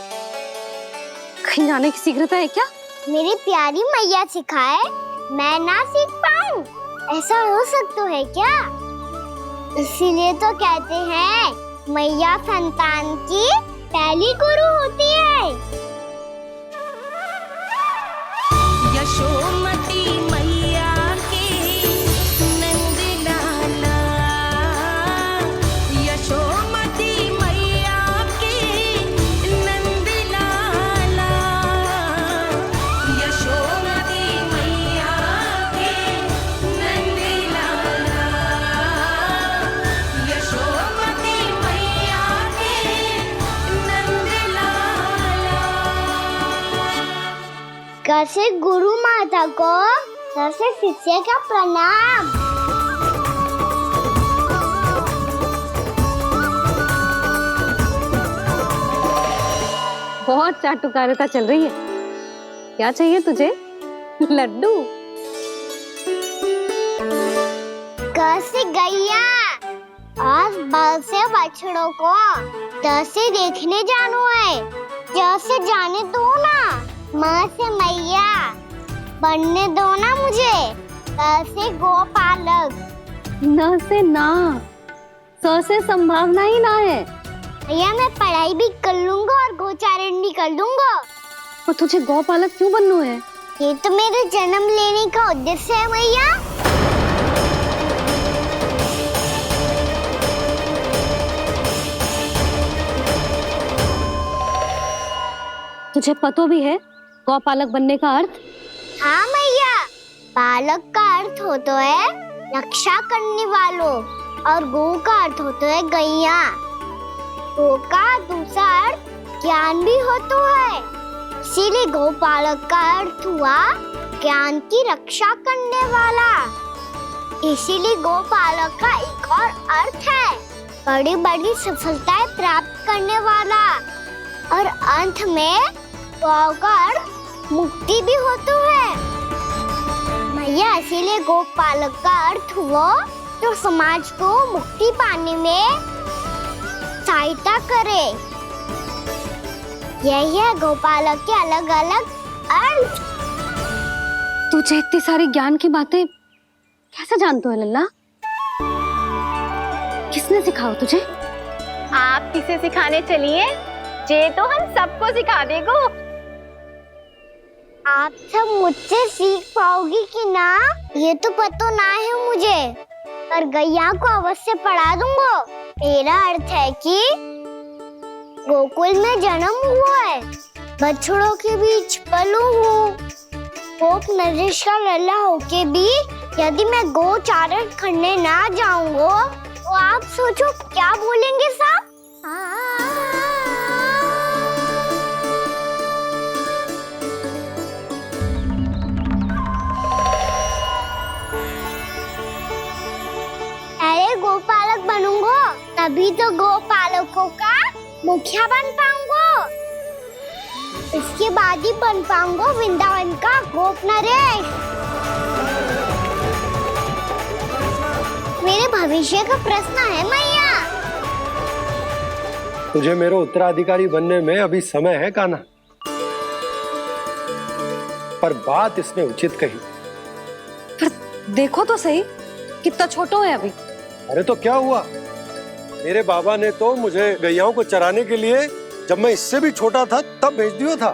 कहीं जाने की शीघ्रता है क्या? मेरी प्यारी मैया सिखाए, मैं ना सीख पाऊं, ऐसा हो सकता है क्या? इसीलिए तो कहते हैं मैया संतान की पहली गुरु होती है। यशोमती मैया के नंद लाला, यशोमती मैया के नंद लाला, यशोमती मैया के नंद लाला, यशोमती मैया के नंद लाला। कैसे गुरु माता को कैसे शिष्य का प्रणाम। बहुत चाटुकारिता चल रही है। क्या चाहिए तुझे? लड्डू? कैसे गैया आज बाल से बछड़ों को कैसे देखने जानो है, जैसे जाने दो ना, माँ से मैया बनने दो ना मुझे, कैसे गोपालक। न से ना, स से संभावना ही ना है। भैया मैं पढ़ाई भी कर लूंगा और गोचारण भी कर लूंगा। तो तुझे गौपालक क्यों बनना है? ये तो मेरे जन्म लेने का उद्देश्य है भैया। तुझे पता भी है गौपालक बनने का अर्थ? हाँ मैया, पालक का अर्थ होता है रक्षा करने वालों और गौ का अर्थ होता है गैया। गौ का दूसरा अर्थ ज्ञान भी होता है, इसीलिए गौपालक का अर्थ हुआ ज्ञान की रक्षा करने वाला। इसीलिए गौपालक का एक और अर्थ है बड़ी बड़ी सफलताएं प्राप्त करने वाला, और अंत में गौ का अर्थ मुक्ति भी होता है। भैया इसीलिए गोपालक का अर्थ हुआ जो समाज को मुक्ति पाने में सहायता करे। यही है गोपालक के अलग अलग अर्थ। तुझे इतनी सारी ज्ञान की बातें कैसे जानते हो लल्ला? किसने सिखाओ तुझे? आप किसे सिखाने चलिए, जे तो हम सबको सिखा देगो। आप सब मुझसे सीख पाओगी कि ना ये तो पता ना है मुझे, पर गैया को अवश्य पढ़ा दूंगा। मेरा अर्थ है कि गोकुल में जन्म हुआ है, बछड़ों के बीच पलू हूँ, गोप नरेश का लल्ला होके भी यदि मैं गोचारण करने ना जाऊंगा तो आप सोचो क्या बोलेंगे साहब? अरे गोपालक बनूंगा तभी तो गोपालकों का मुखिया बन पाऊंगा, इसके बाद ही बन पाऊंगा वृंदावन का गोप नरेश। मेरे भविष्य का प्रश्न है मैया। तुझे मेरे उत्तराधिकारी बनने में अभी समय है कान्हा। पर बात इसने उचित कही। देखो तो सही, कितना छोटो है अभी। अरे तो क्या हुआ, मेरे बाबा ने तो मुझे गैयाओं को चराने के लिए जब मैं इससे भी छोटा था तब भेज दिया था।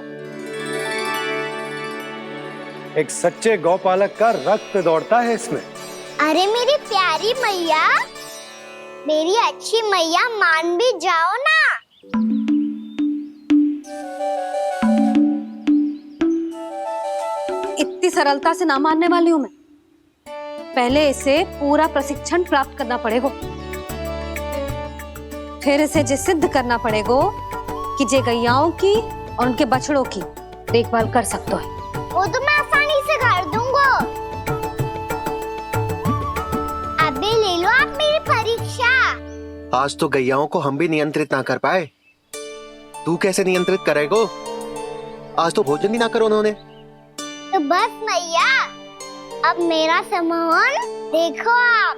एक सच्चे गौपालक का रक्त दौड़ता है इसमें। अरे मेरी प्यारी मैया, मेरी अच्छी मैया, मान भी जाओ ना। इतनी सरलता से ना मानने वाली हूं मैं। पहले इसे पूरा प्रशिक्षण प्राप्त करना पड़ेगा, फिर इसे जे सिद्ध करना पड़ेगा कि जे गैयाओं की और उनके बछड़ों की देखभाल कर सकते है। वो तो मैं आसानी से कर दूंगा। अबे ले लो आप मेरी परीक्षा। आज तो गैयाओं को हम भी नियंत्रित ना कर पाए, तू कैसे नियंत्रित करेगो? आज तो भोजन ही ना करो उन्होंने। तो बस मैया, अब मेरा सम्मान देखो आप।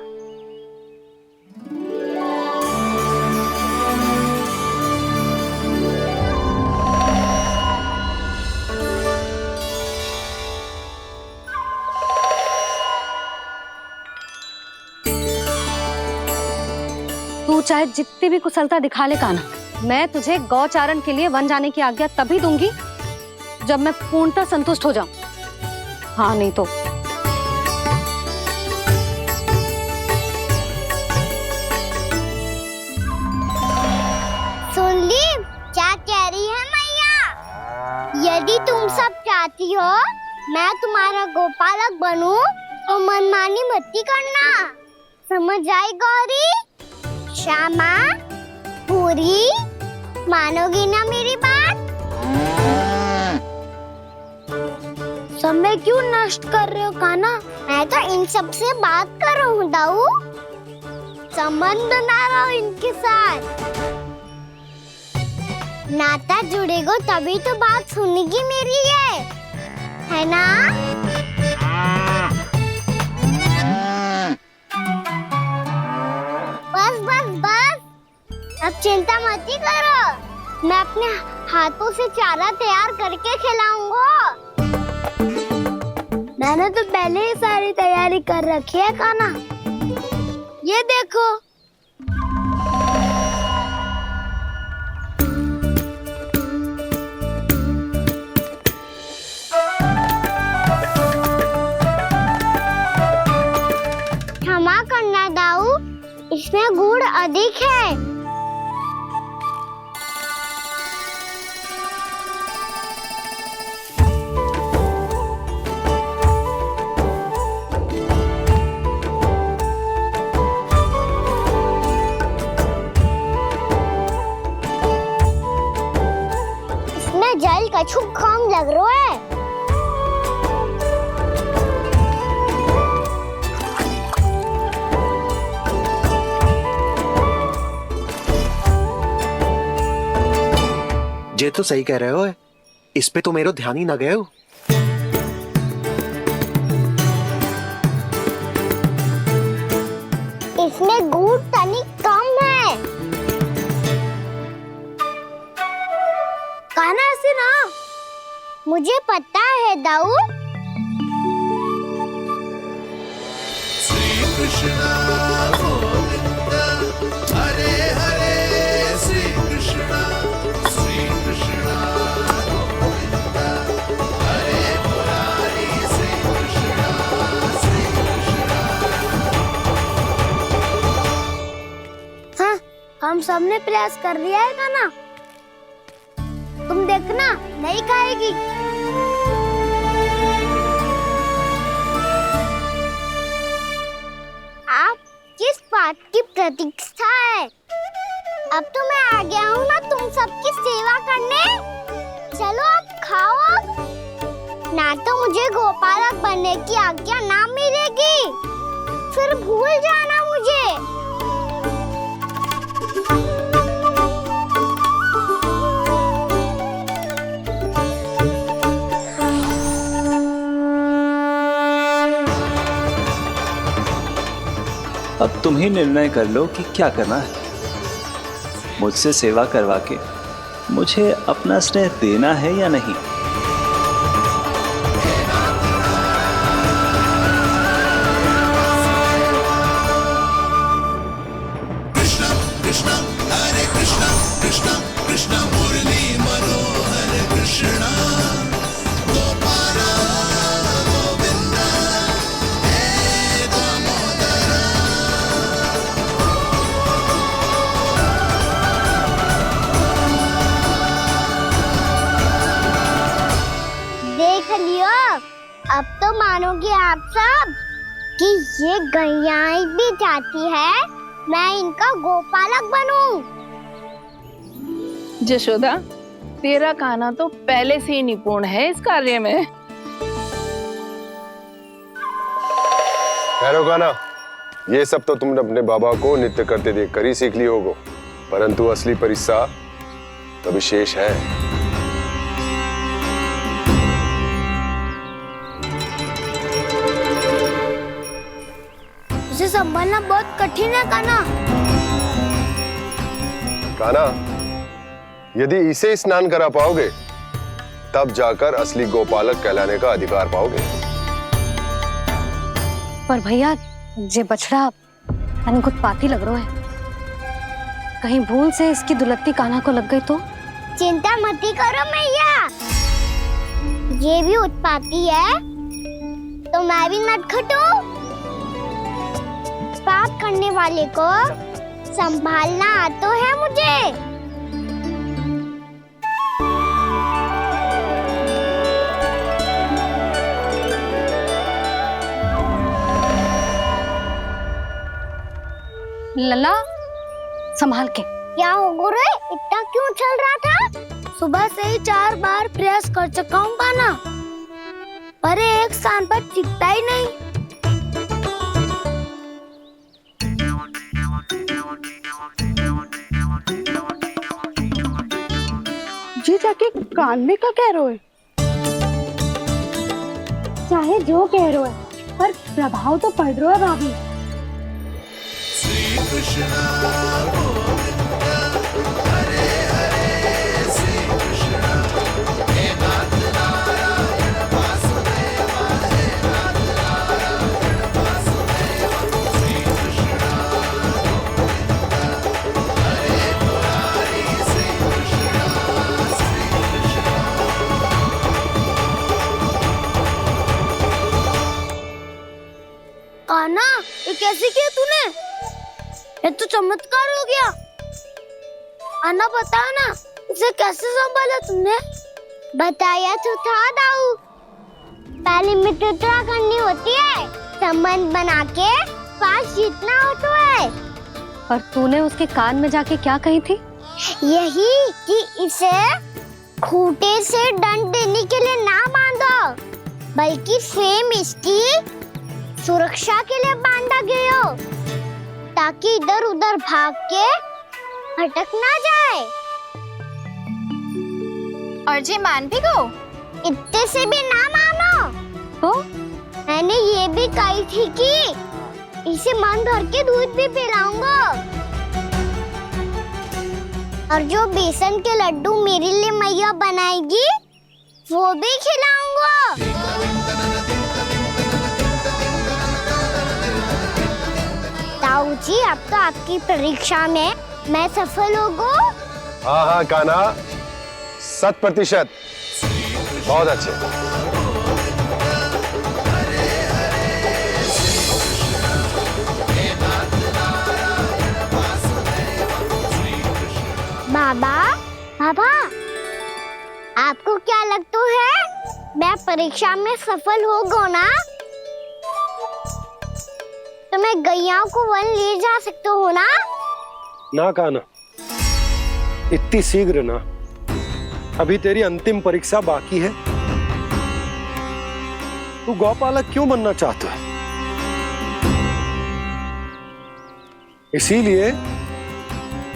तू चाहे जितनी भी कुशलता दिखा ले कान्हा, मैं तुझे गौचारण के लिए वन जाने की आज्ञा तभी दूंगी जब मैं पूर्णतः संतुष्ट हो जाऊं। हाँ नहीं तो सुन ली क्या कह रही है मैया? यदि तुम सब चाहती हो मैं तुम्हारा गोपालक बनूं तो मनमानी मत करना, समझ आई गौरी? श्यामा, पूरी, मानोगी ना मेरी बात? समय क्यों नष्ट कर रहे हो कान्हा? मैं तो इन सब से बात कर रहा हूँ दाऊ, संबंध बना रहा हूँ इनके साथ। नाता जुड़ेगा तभी तो बात सुनेगी मेरी है ना? बस बस बस, अब चिंता मत ही करो, मैं अपने हाथों से चारा तैयार करके खिलाऊंगा। मैंने तो पहले ही सारी तैयारी कर रखी है कान्हा, ये देखो। क्षमा करना दाऊ, इसमें गुड़ अधिक है। इसमें जल कछु कम लग रहा है। ये तो सही कह रहे हो, इस पे तो मेरो ध्यान ही ना गए हो। इसमें गुड़ तनिक कम है। कान्हा ऐसे ना, मुझे पता है दाऊ। श्री कृष्ण गोविंद हरे हरे, श्री कृष्ण गोविंद हरे मुरारी, श्री कृष्ण हाँ, हम सबने प्रयास कर दिया है कान्हा, तुम देखना नहीं खाएगी। आप किस बात की प्रतीक्षा है? अब तो मैं आ गया हूँ ना तुम सबकी सेवा करने। चलो अब खाओ अब। ना तो मुझे गोपालक बनने की आज्ञा ना मिलेगी, फिर भूल जाना मुझे। अब तुम ही निर्णय कर लो कि क्या करना है। मुझसे सेवा करवा के मुझे अपना स्नेह देना है या नहीं। कृष्ण कृष्ण मुरली मनोहर कृष्ण गोपाल गोविंद हे दामोदर। देख लियो, अब तो मानोगे आप सब कि ये गैयाएं भी चाहती है मैं इनका गोपालक बनूं। जशोदा, तेरा कान्हा तो पहले से ही निपुण है इस कार्य में। ठहरो कान्हा, ये सब तो तुमने अपने बाबा को नृत्य करते देख कर ही सीख ली होगो, परंतु असली परिस्सा तो विशेष है। उसे संभालना बहुत कठिन है कान्हा। कान्हा, यदि इसे स्नान करा पाओगे तब जाकर असली गोपालक कहलाने का अधिकार पाओगे। पर भैया, ये बछड़ा तनिक उत्पाती लग रहा है। कहीं भूल से इसकी दुलत्ती कान्हा को लग गई तो? चिंता मती करो मैया, ये भी उत्पाती है तो मैं भी नटखट हूँ। पाप करने वाले को संभालना आता है मुझे। लला, संभाल के। क्या हो गुरु, इतना क्यों चल रहा था? सुबह से ही 4 बार प्रयास कर चुका हूँ कान्हा, पर एक स्थान पर टिकता ही नहीं। जी जाके कान में क्या कह रहे हो? चाहे जो कह रहे हो, पर प्रभाव तो पड़ रहा है भाभी। श्री कृष्ण गोविंद हरे हरे श्री कृष्ण हे नाथ नारायण वासुदेव हे नाथ नारायण वासुदेव श्री कृष्ण गोविंद हरे मुरारी श्री कृष्ण कान्हा, ये कैसे किया तूने? ये तो चमत्कार हो गया। अन्ना बता ना, इसे कैसे संभाला तुमने? बताया तो था दाऊ, पहले मित्रता करनी होती है, संबंध बना के पास जीतना होता है। और तूने उसके कान में जाके क्या कही थी? यही कि इसे खूंटे से दंड देने के लिए ना बांधो, बल्कि स्वयं इसकी सुरक्षा के लिए बांधा गया हो, ताकि इधर उधर भाग के भटक ना जाए। और जी मान भी गो? इतने से भी ना मानो। तो मैंने ये भी कही थी कि इसे मन भर के दूध भी पिलाऊंगा, और जो बेसन के लड्डू मेरे लिए मैया बनाएगी वो भी खिलाऊंगा। ताऊ जी, अब तो आपकी परीक्षा में मैं सफल होगा। हाँ हाँ कान्हा, 100%। बहुत अच्छे। बाबा, बाबा, आपको क्या लगता है मैं परीक्षा में सफल होगा ना? तो मैं गैयाओं को वन ले जा सकता हूँ ना? ना कान्हा, इतनी शीघ्र ना, अभी तेरी अंतिम परीक्षा बाकी है। तू गौपालक क्यों बनना चाहता है? इसीलिए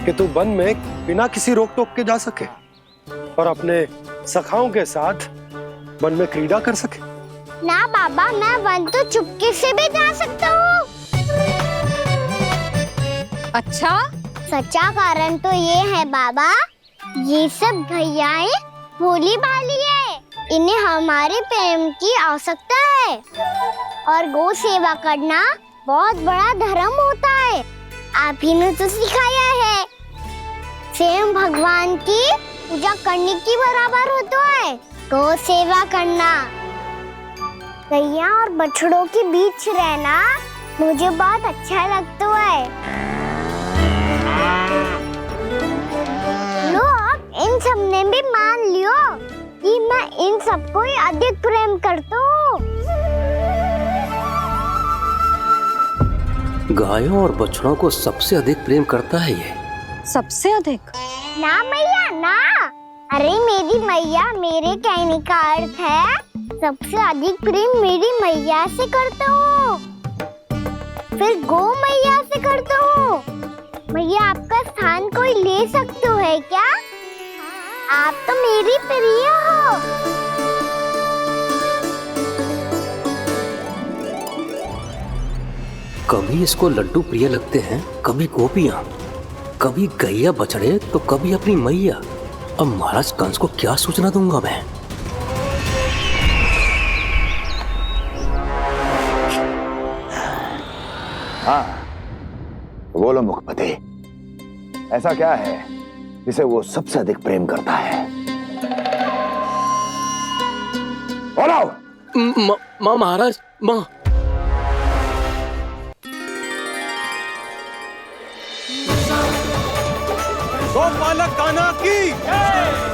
कि तू वन में बिना किसी रोक टोक के जा सके और अपने सखाओं के साथ वन में क्रीड़ा कर सके। ना बाबा, मैं वन तो चुपके से भी जा सकता हूँ। अच्छा? सच्चा कारण तो ये है बाबा, ये सब गैयाएं भोली भाली है, इन्हें हमारे प्रेम की आवश्यकता है, और गौ सेवा करना बहुत बड़ा धर्म होता है। आप ही ने तो सिखाया है। स्वयं भगवान की पूजा करने की बराबर होता है। गौ सेवा करना, गैया और बछड़ों के बीच रहना मुझे बहुत अच्छा लगता है। लो अब इन सब ने भी मान लियो कि मैं इन सबको ही अधिक प्रेम करता हूँ। गायों और बछड़ों को सबसे अधिक प्रेम करता है ये। सबसे अधिक? ना मैया ना, अरे मेरी मैया, मेरे कहने का अर्थ है सबसे अधिक प्रेम मेरी मैया से करता हूँ, फिर गौ मैया से करता हूँ। मैया आपका स्थान कोई ले सकते है क्या? आप तो मेरी प्रिय हो। कभी इसको लड्डू प्रिय लगते हैं, कभी गोपियां, कभी गैया बछड़े, तो कभी अपनी मैया। अब महाराज कंस को क्या सूचना दूंगा मैं? हाँ, बोलो मुखपति, ऐसा क्या है जिसे वो सबसे अधिक प्रेम करता है? बोलो। माँ महाराज, माँ। गोपालक कान्हा की,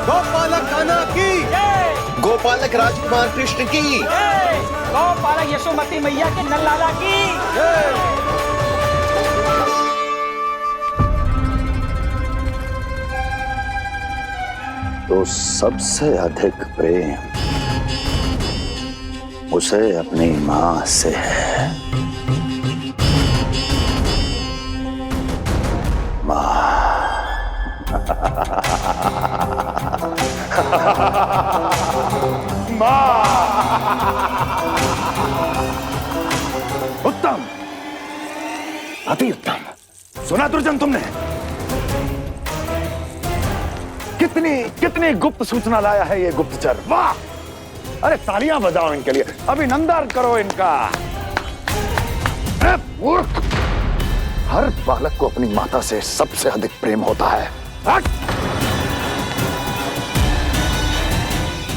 गोपालक कान्हा की, गोपालक राजकुमार कृष्ण की, गोपालक यशोमती मैया के नल लाला की। तो सबसे अधिक प्रेम उसे अपनी मां से है। मां। उत्तम, अति उत्तम। सुना दुर्जन तुमने? कितनी कितनी गुप्त सूचना लाया है ये गुप्तचर। वाह! अरे तालियां बजाओ इनके लिए, अभिनंदन करो इनका। अरे मूर्ख! हर बालक को अपनी माता से सबसे अधिक प्रेम होता है। हट!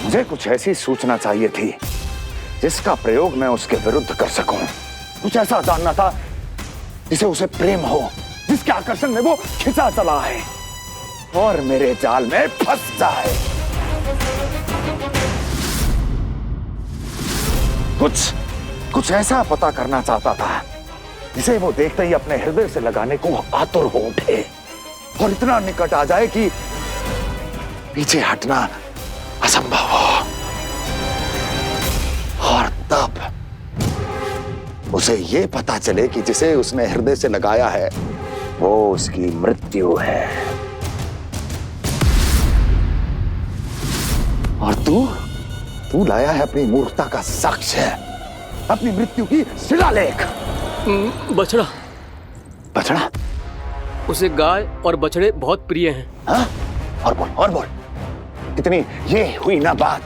मुझे कुछ ऐसी सूचना चाहिए थी जिसका प्रयोग मैं उसके विरुद्ध कर सकूं। कुछ ऐसा जानना था जिसे उसे प्रेम हो, जिसके आकर्षण में वो खिंचा चला है और मेरे जाल में फंस जाए। कुछ ऐसा पता करना चाहता था जिसे वो देखते ही अपने हृदय से लगाने को आतुर हो उठे और इतना निकट आ जाए कि पीछे हटना असंभव हो। और तब उसे ये पता चले कि जिसे उसने हृदय से लगाया है वो उसकी मृत्यु है। और तू लाया है अपनी मूर्खता का साक्ष्य, अपनी मृत्यु की शिलालेख। बछड़ा। बछड़ा? उसे गाय और बछड़े बहुत प्रिय हैं। हाँ? और बोल। कितनी ये हुई ना बात,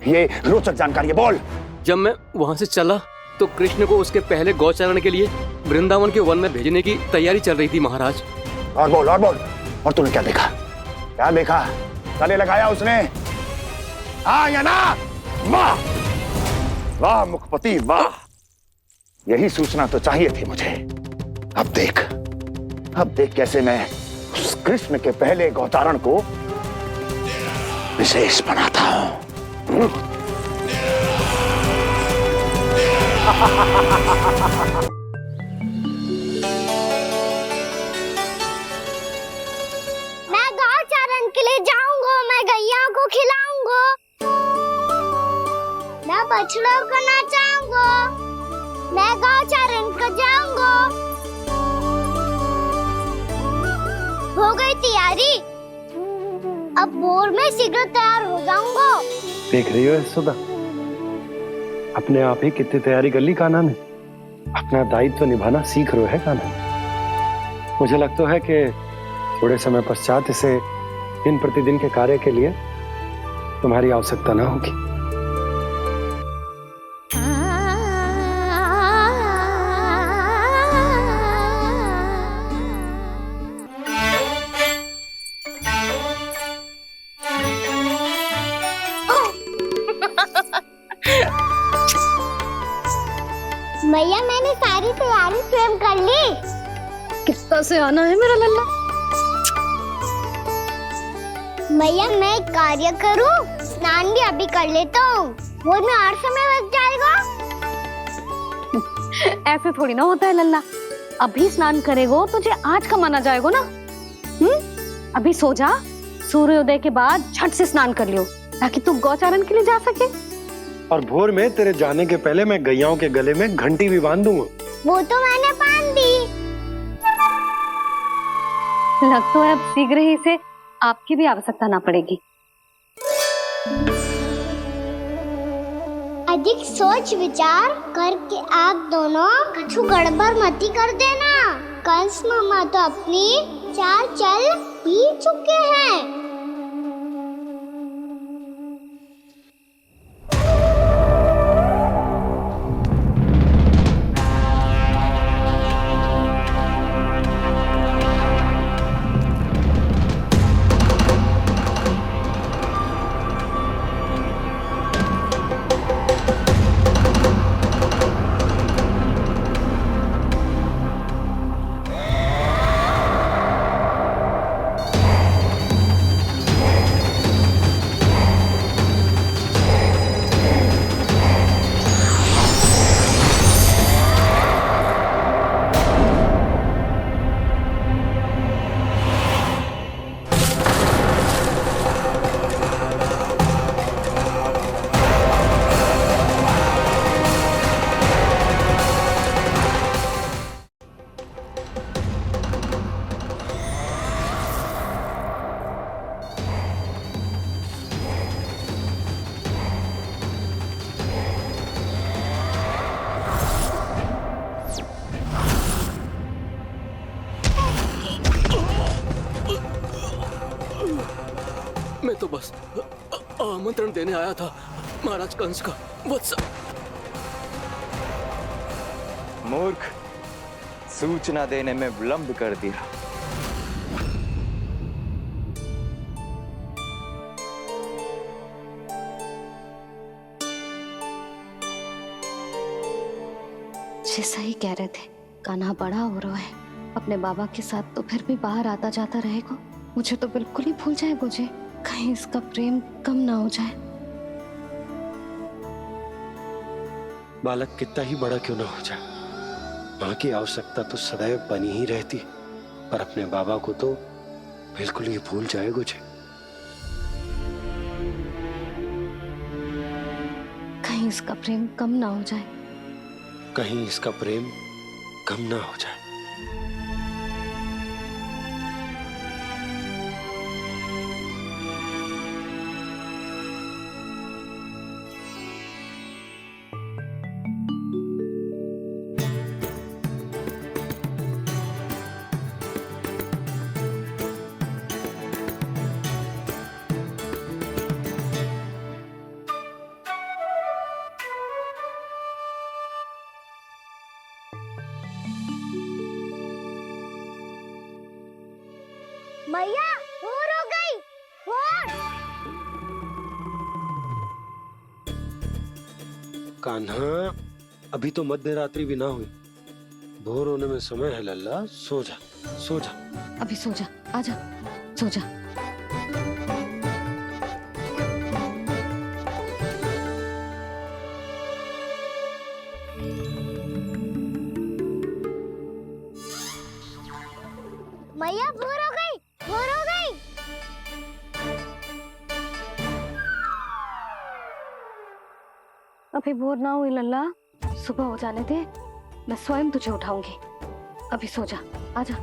ये रोचक जानकारी है, बोल। जब मैं वहां से चला तो कृष्ण को उसके पहले गौचारण के लिए वृंदावन के वन में भेजने की तैयारी चल रही थी महाराज। और बोल। और तूने क्या देखा? क्या देखा? गले लगाया उसने? हाँ या ना? वाह वाह मुखपति वाह, यही सूचना तो चाहिए थी मुझे। अब देख कैसे मैं उस कृष्ण के पहले गौतारण को विशेष बनाता हूं। मैं गौचारण के लिए जाऊंगा, मैं गैया को खिलाऊंगा, मैं बछड़ों को नचाऊंगा, मैं गौचारण को जाऊंगा। हो गई तैयारी, अब भोर में शीघ्र तैयार हो जाऊंगा। देख रही हो यशोदा, अपने आप ही कितनी तैयारी कर ली कान्हा ने। अपना दायित्व निभाना सीख रहे है कान्हा। मुझे लगता है कि थोड़े समय पश्चात इसे दिन प्रतिदिन के कार्य के लिए तुम्हारी आवश्यकता ना होगी। सारी स्वयं कर ली। कितना से आना है मेरा लल्ला। मैया मैं एक कार्य करूं, स्नान भी अभी कर लेता हूँ, वो में और समय लग जाएगा। ऐसे थोड़ी ना होता है लल्ला, अभी स्नान करेगो तुझे आज का माना जाएगा ना। अभी सो जा, सूर्योदय के बाद झट से स्नान कर लियो ताकि तू गौचारण के लिए जा सके। और भोर में तेरे जाने के पहले मैं गैयाओं के गले में घंटी भी बांध दूंगा। वो तो मैंने बांध दी। लग तो है अब शीघ्र ही से आपकी भी आवश्यकता ना पड़ेगी। अधिक सोच विचार करके आप दोनों कछु गड़बड़ मती कर देना। कंस मामा तो अपनी चाल चल ही चुके हैं। मैं तो बस आमंत्रण देने आया था महाराज कंस का। वत्स मूर्ख, सूचना देने में विलंब कर दिया। जैसा ही कह रहे थे, कान्हा बड़ा हो रहा है, अपने बाबा के साथ तो फिर भी बाहर आता जाता रहेगा। मुझे तो बिल्कुल ही भूल जाए मुझे, कहीं इसका प्रेम कम ना हो जाए। बालक कितना ही बड़ा क्यों ना हो जाए, माँ की आवश्यकता तो सदैव बनी ही रहती, पर अपने बाबा को तो बिल्कुल ही भूल जाए मुझे। कहीं इसका प्रेम कम ना हो जाए, कहीं इसका प्रेम कम ना हो जाए। मैया भोर हो गई, भोर। कान्हा, अभी तो मध्य रात्रि भी ना हुई, भोर होने में समय है लल्ला, सो जा सो जा। अभी सो जा, आजा सो जा। मैया भोर हो गई, भोर हो गई। अभी भोर ना हुई लल्ला, सुबह हो जाने दे, मैं स्वयं तुझे उठाऊंगी। अभी सो जा, आजा।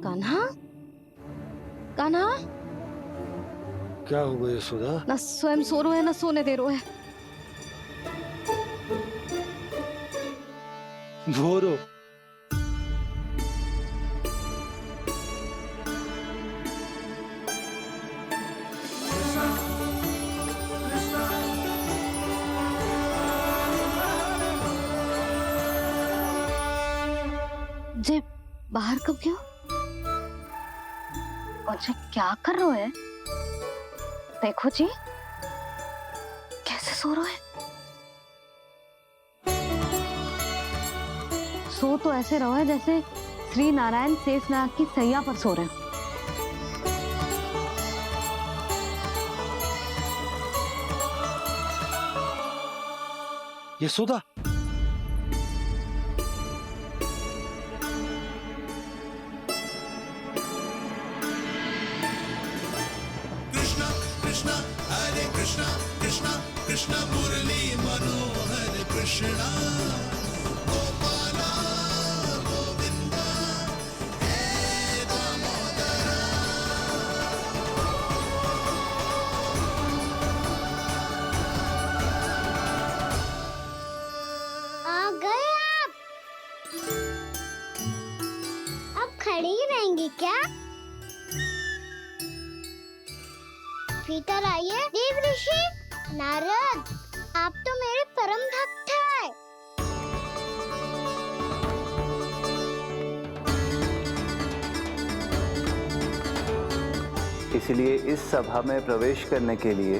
कान्हा, कान्हा, क्या हो गया यशोदा? ना स्वयं सो रो है ना सोने दे रो है। भोर हो। जे बाहर कब क्यों? मुझे क्या कर रहे हैं? देखो जी कैसे सो रहे हैं। सो तो ऐसे रहो है जैसे श्री नारायण शेषनाग की सैया पर सो रहे हैं। यशोदा, कृष्णा कृष्णा हरे कृष्णा कृष्णा कृष्णा मुरली मनोहर कृष्णा गोपाला गोविंदा हे दामोदरा। आ गए आप? अब खड़ी ही रहेंगी क्या? भीतर आइए। देव ऋषि नारद, आप तो मेरे परम भक्त हैं। इसलिए इस सभा में प्रवेश करने के लिए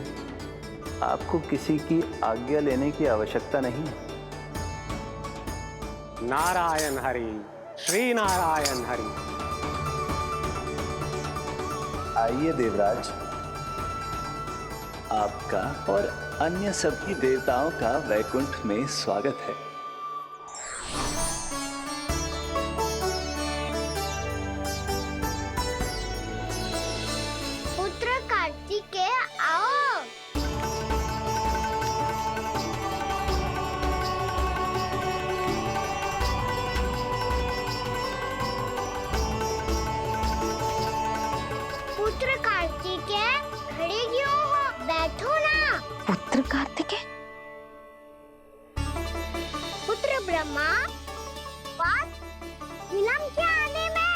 आपको किसी की आज्ञा लेने की आवश्यकता नहीं है। नारायण हरि, श्री नारायण हरि। आइए देवराज, आपका और अन्य सभी देवताओं का वैकुंठ में स्वागत है। पुत्र कार्तिकेय आओ। पुत्र कार्तिकेय खड़े क्यों हो? बैठो ना। पुत्र कार्तिकेय? पुत्र ब्रह्मा, बात विलंब क्या आने में?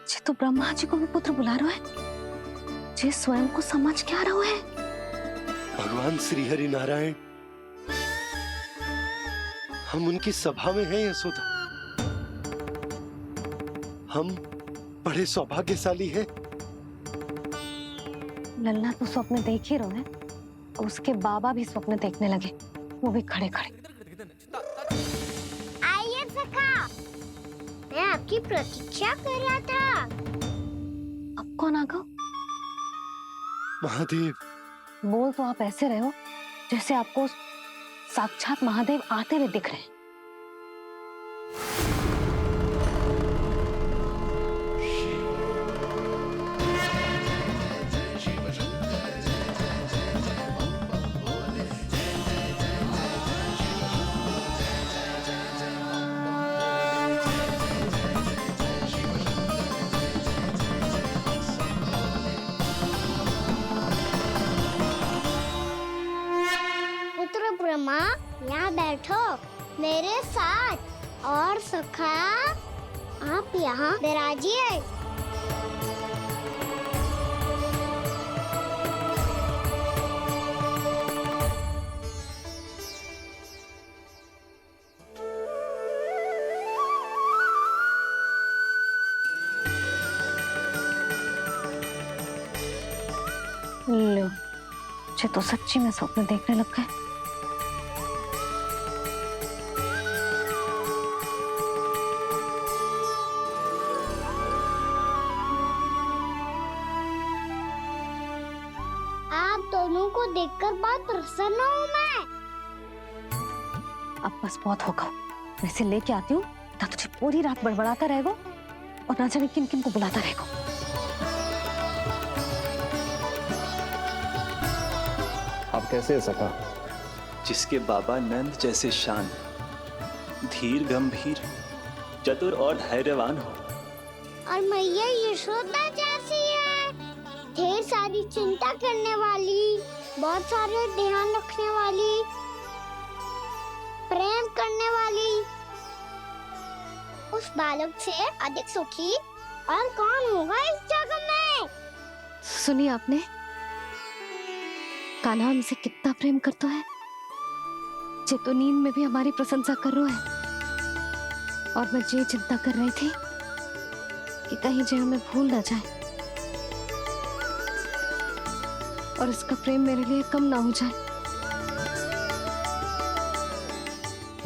जे तो ब्रह्मा जी को भी पुत्र बुला रहे हैं, जे स्वयं को समझ क्या रहे हैं। भगवान श्री हरि नारायण, हम उनकी सभा में हैं यशोदा। हम बड़े सौभाग्यशाली हैं। लल्ला तो स्वप्न देख ही रहे हैं, उसके बाबा भी स्वप्न देखने लगे, वो भी खड़े खड़े। आइए सखा, मैं आपकी प्रतीक्षा कर रहा था। अब कौन आ गया? महादेव। बोल तो आप ऐसे रहे हो जैसे आपको साक्षात महादेव आते हुए दिख रहे हैं। पुत्र ब्रह्मा, यहाँ बैठो मेरे साथ। और सखा, आप यहाँ विराजिए। लो, मुझे तो सच्ची में स्वप्न देखने लग गए। आप दोनों को देखकर बहुत प्रसन्न हूँ मैं। अब बस बहुत होगा, मैं इसे लेके आती हूँ, ना तुझे पूरी रात बड़बड़ाता रहेगा और ना जाने किन किन को बुलाता रहेगा। आप कैसे है सखा? जिसके बाबा नंद जैसे शान, धीर गंभीर, चतुर और धैर्यवान हो, और मैया यशोदा जैसी है, ढेर सारी चिंता करने वाली, बहुत सारे ध्यान रखने वाली, प्रेम करने वाली। उस बालक से अधिक सुखी और कौन होगा इस जगत में? सुनिए आपने, कान्हा हमसे कितना प्रेम करता है, जे तो नींद में भी हमारी प्रशंसा कर रहा है, और मैं ये चिंता कर रही थी कि कहीं जे हमें भूल ना जाए और इसका प्रेम मेरे लिए कम ना हो जाए।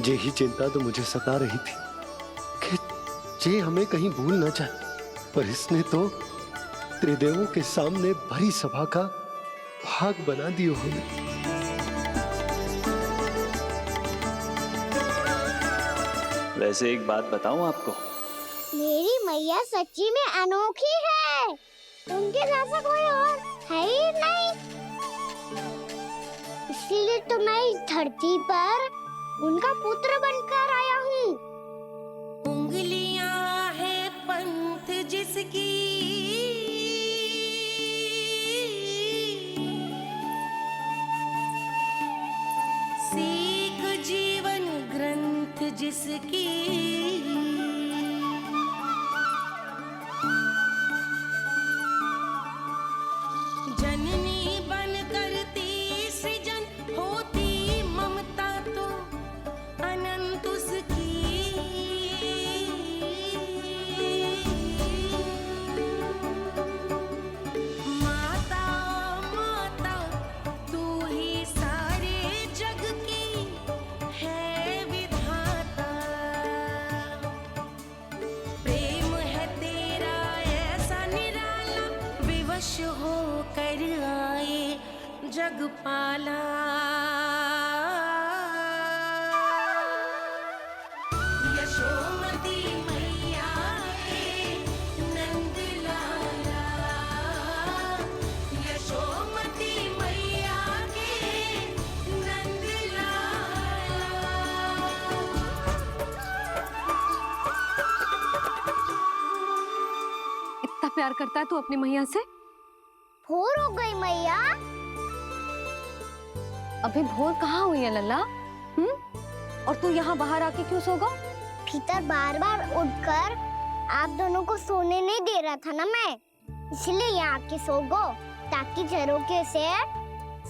यही चिंता तो मुझे सता रही थी कि जे हमें कहीं भूल ना जाए, पर इसने तो त्रिदेवों के सामने भरी सभा का भाग बना दियो हमें। वैसे एक बात बताऊं आपको, मेरी मैया सच्ची में अनोखी है, उनके जैसा कोई और है ही नहीं। इसीलिए तो मैं इस धरती पर उनका पुत्र बनकर आया हूँ। उंगलियां है पंथ जिसकी, सीख जीवन ग्रंथ जिसकी, जननी बन करती सृजन होती ममता तो अनंत उसकी। माता माता तू ही सारे जग की है विधाता, प्रेम है तेरा ऐसा निराला, विवश हो कर आए जग पाला। यशोमती मैया के नंद लाला, यशोमती मैया के नंद लाला। इतना प्यार करता है तू अपनी मैया से? भोर हो गई मैया। अभी भोर कहाँ हुई है लल्ला? और तू यहाँ बाहर आके क्यों सो गो? भीतर बार बार उठकर आप दोनों को सोने नहीं दे रहा था ना मैं, इसलिए यहाँ आके सो गो, ताकि झरोखे से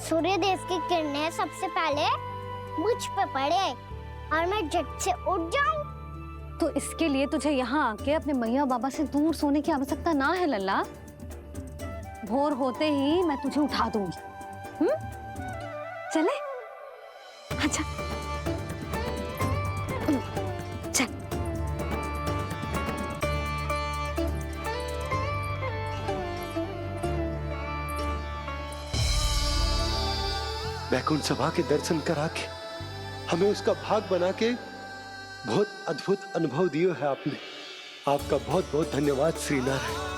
सूर्य देव की किरणें सबसे पहले मुझ पे पड़े और मैं झट से उठ जाऊं। तो इसके लिए तुझे यहाँ आके अपने मैया बाबा से दूर सोने की आवश्यकता ना है लल्ला। भोर होते ही मैं तुझे उठा दूंगी। चले? अच्छा चल। वैकुंठ सभा के दर्शन करा के हमें उसका भाग बना के बहुत अद्भुत अनुभव दियो है आपने। आपका बहुत बहुत धन्यवाद श्रीनारायण।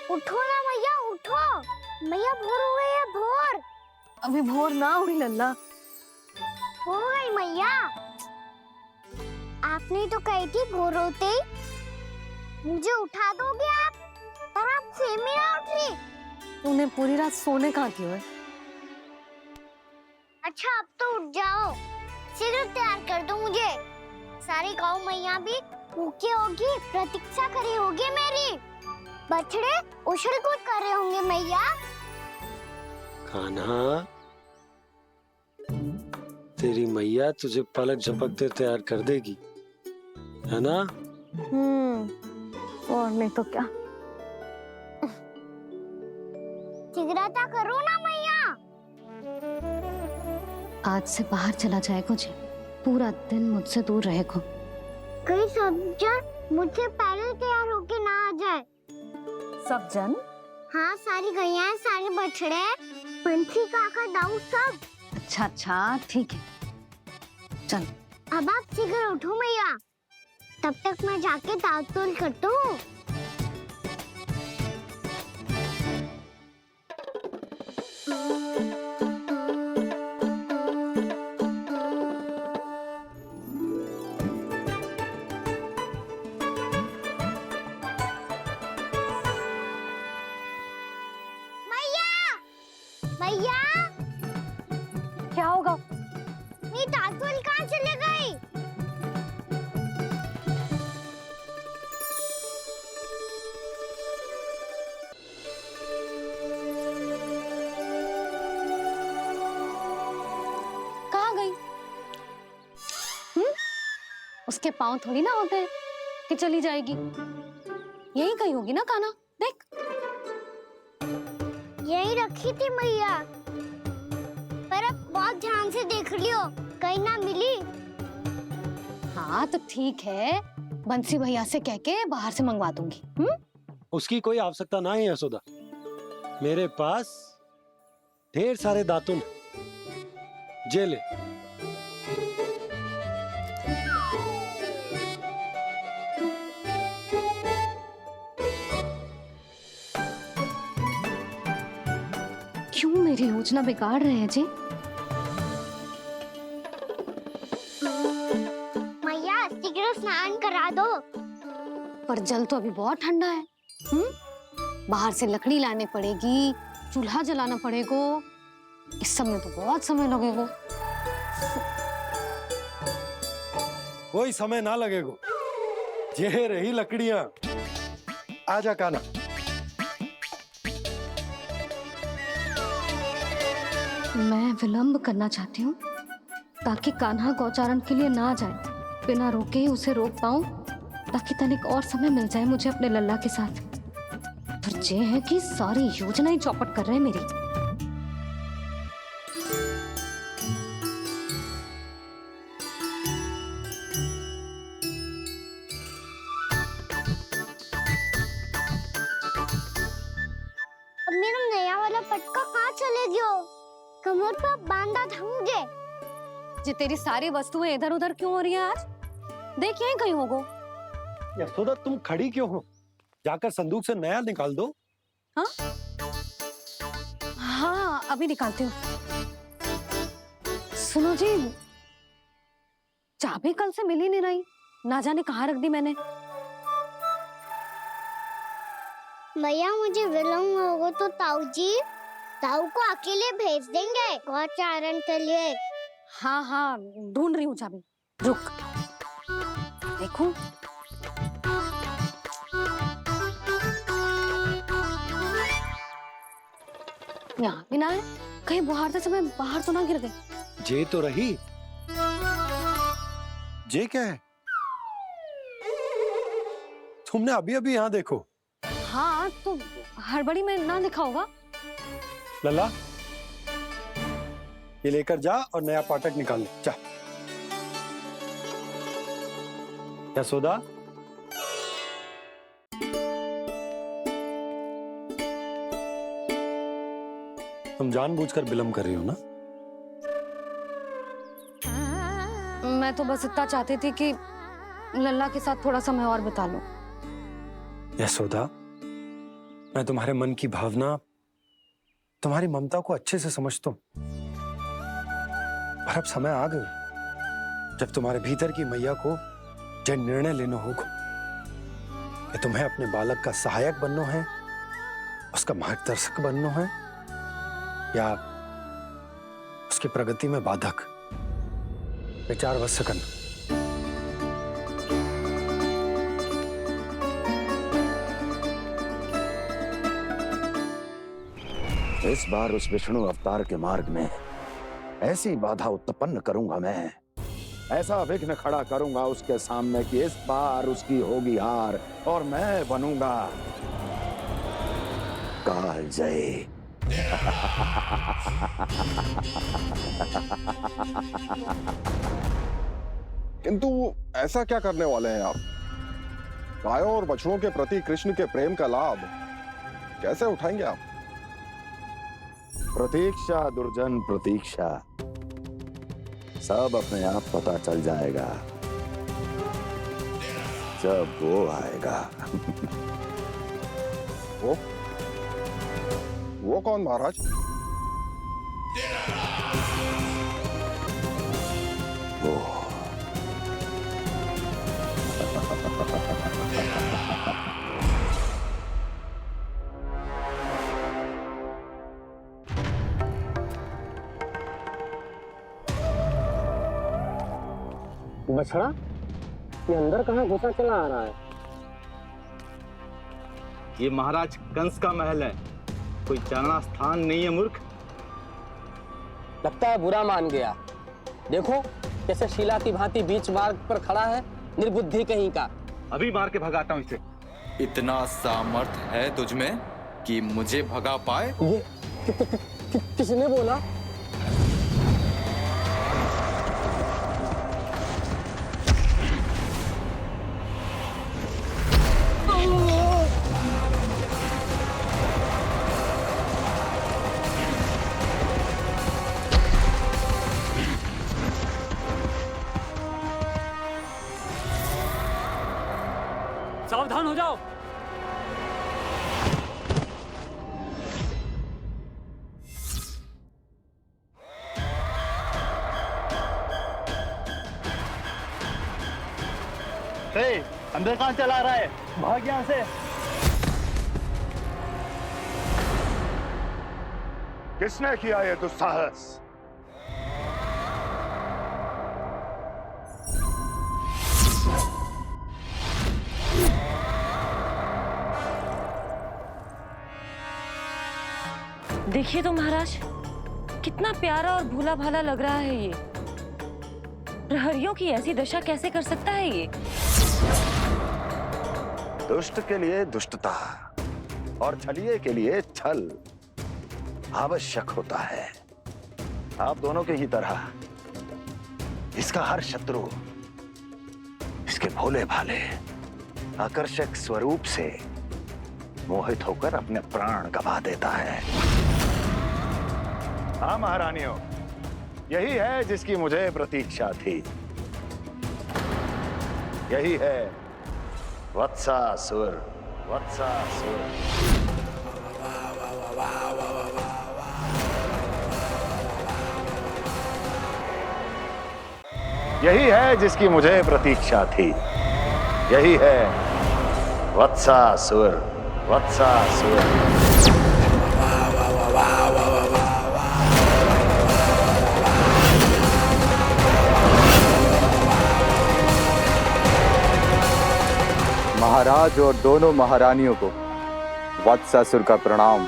उठो ना मैया, उठो। मैया भोर हो गई है, भोर। अभी भोर ना हुई लल्ला। हो गई मैया। आपने तो कही थी भोर होते ही मुझे उठा दोगे आप, पर आप सेम ही ना उठी। तूने पूरी रात सोने कहाँ की है? अच्छा अब तो उठ जाओ, शीघ्र तैयार कर दो मुझे। सारी गाँव मैया भी भूखी होगी, प्रतीक्षा करी होगी मेरी। बछड़े उछल कूद कर रहे होंगे मैया। कान्हा, तेरी मैया तुझे पलक झपकते तैयार कर देगी, है ना? और नहीं तो क्या। शीघ्रता करो ना मैया। आज से बाहर चला जाएगा जी, पूरा दिन मुझसे दूर रहेगा। कहीं सब जन मुझसे पहले तैयार होके ना आ जाए। सब जन? हाँ, सारी गैया, सारे बछड़े, पंछी, काका, दाऊ सब। अच्छा अच्छा ठीक है, चल। अब आप शीघ्र उठो मैया, तब तक मैं जाके ताल-तोल करता हूँ। भैया क्या होगा? मेरी दातुल कहाँ चले गई? कहाँ गई? उसके पाँव थोड़ी ना होते हैं कि चली जाएगी। यही कहीं होगी ना कान्हा, देख। यही रखी थी मैया, पर अब बहुत ध्यान से देख लियो, कहीं ना मिली। हाँ तो ठीक है, बंसी भैया से कह के बाहर से मंगवा दूंगी। उसकी कोई आवश्यकता ना है यशोदा, मेरे पास ढेर सारे दातुन जे ले। क्यों मेरी योजना बिगाड़ रहे हैं जी? मैया शीघ्र स्नान करा दो। पर जल तो अभी बहुत ठंडा है। बाहर से लकड़ी लाने पड़ेगी, चूल्हा जलाना पड़ेगा। इस सब में तो बहुत समय लगेगा। कोई समय ना लगेगा, ये रही लकड़ियां। आजा कान्हा। मैं विलंब करना चाहती हूँ ताकि कान्हा गौचारण के लिए ना जाए। बिना रोके ही उसे रोक पाऊं, ताकि तनिक और समय मिल जाए मुझे अपने लल्ला के साथ। पर ये है कि सारी योजना ही चौपट कर रहे हैं मेरी। अब मेरा नया वाला पटका कहाँ चले गयो? कमर पर बांधा था मुझे। ये तेरी सारी वस्तुएं इधर उधर क्यों हो रही हैं आज? देख यहीं कहीं होगो। यशोदा तुम खड़ी क्यों हो? जाकर संदूक से नया निकाल दो। हाँ हाँ अभी निकालती हूँ। सुनो जी, चाबी कल से मिल ही नहीं रही, ना जाने कहाँ रख दी मैंने। मैया मुझे विलम्ब होगा तो ताऊ को अकेले भेज देंगे गौचारण के लिए। हाँ हाँ ढूंढ रही हूँ चाबी, रुक। देखूं। यहाँ भी ना है, कहीं बुहारते समय बाहर तो ना गिर गई। जे तो रही। जे क्या है? तुमने अभी अभी यहाँ देखो। हाँ तो हड़बड़ी में ना दिखा होगा। लल्ला ये लेकर जा और नया पाठक निकाल ले जा। यशोदा तुम जानबूझकर विलंब कर रही हो ना? मैं तो बस इतना चाहती थी कि लल्ला के साथ थोड़ा समय और बिता लूं। यशोदा मैं तुम्हारे मन की भावना, तुम्हारी ममता को अच्छे से समझता हूं, पर अब समय आ गया जब तुम्हारे भीतर की मैया को यह निर्णय लेना होगा कि तुम्हें अपने बालक का सहायक बनना है, उसका मार्गदर्शक बनना है, या उसकी प्रगति में बाधक। विचार अवश्य करना। इस बार उस विष्णु अवतार के मार्ग में ऐसी बाधा उत्पन्न करूंगा मैं, ऐसा विघ्न खड़ा करूंगा उसके सामने कि इस बार उसकी होगी हार और मैं बनूंगा कालजयी। किंतु ऐसा क्या करने वाले हैं आप? गायों और बछड़ों के प्रति कृष्ण के प्रेम का लाभ कैसे उठाएंगे आप? प्रतीक्षा दुर्जन प्रतीक्षा, सब अपने आप पता चल जाएगा जब वो आएगा। वो कौन महाराज? वो बछड़ा ये अंदर कहाँ घुसा चला आ रहा है? ये महाराज कंस का महल है, कोई चारणा स्थान नहीं है मूर्ख। लगता है बुरा मान गया। देखो कैसे शीला की भांति बीच मार्ग पर खड़ा है, निर्बुद्धि कहीं का। अभी मार के भगाता हूँ इसे। इतना सामर्थ है तुझमें कि मुझे भगा पाए? ये किसने बोला? सावधान हो जाओ। अंदर कहाँ चला रहा है? भाग यहाँ से। किसने किया ये दुस्साहस? देखिए तो महाराज, कितना प्यारा और भोला भाला लग रहा है ये। प्रहरियों की ऐसी दशा कैसे कर सकता है ये? दुष्ट के लिए दुष्टता और छलिए के लिए छल आवश्यक होता है। आप दोनों के ही तरह इसका हर शत्रु इसके भोले भाले आकर्षक स्वरूप से मोहित होकर अपने प्राण गंवा देता है। हाँ महारानियों, यही है जिसकी मुझे प्रतीक्षा थी। यही है वत्सासुर। वत्सासुर यही है जिसकी मुझे प्रतीक्षा थी। यही है वत्सासुर। वत्सासुर महाराज और दोनों महारानियों को वत्सासुर का प्रणाम।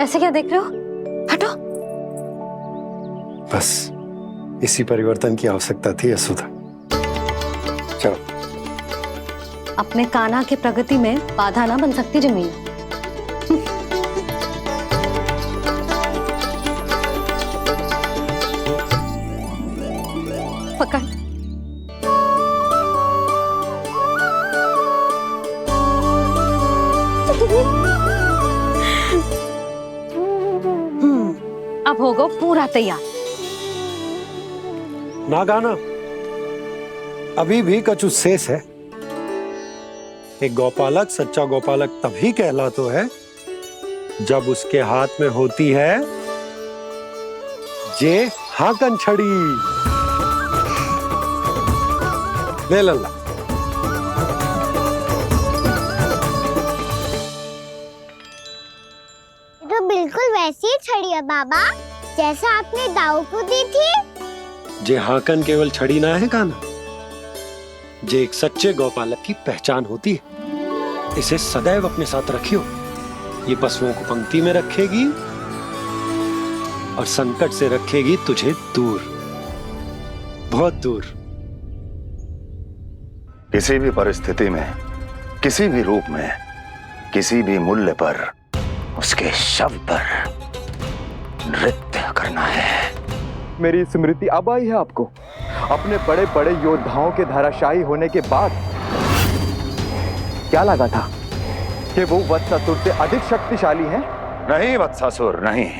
ऐसे क्या देख रहे हो? हटो। बस इसी परिवर्तन की आवश्यकता थी यशोदा। चलो। अपने कान्हा के प्रगति में बाधा ना बन सकती जमीन। पकड़। अब होगा पूरा तैयार। ना गाना अभी भी कछु शेष है। एक गौपालक सच्चा गौपालक तभी कहलाता है जब उसके हाथ में होती है जे हाकन छड़ी। ले लल्ला। तो बिल्कुल वैसी ही छड़ी है बाबा, जैसा आपने दाऊ को दी थी। जे हाकन केवल छड़ी ना है कान्हा, जे एक सच्चे गौपालक की पहचान होती है। इसे सदैव अपने साथ रखियो। ये पशुओं को पंक्ति में रखेगी और संकट से रखेगी तुझे दूर, बहुत दूर। किसी भी परिस्थिति में, किसी भी रूप में, किसी भी मूल्य पर उसके शव पर नृत्य करना है। मेरी स्मृति अब आई है आपको? अपने बड़े बड़े योद्धाओं के धराशायी होने के बाद क्या लगा था कि वो वत्सासुर से अधिक शक्तिशाली हैं? नहीं वत्सासुर, नहीं।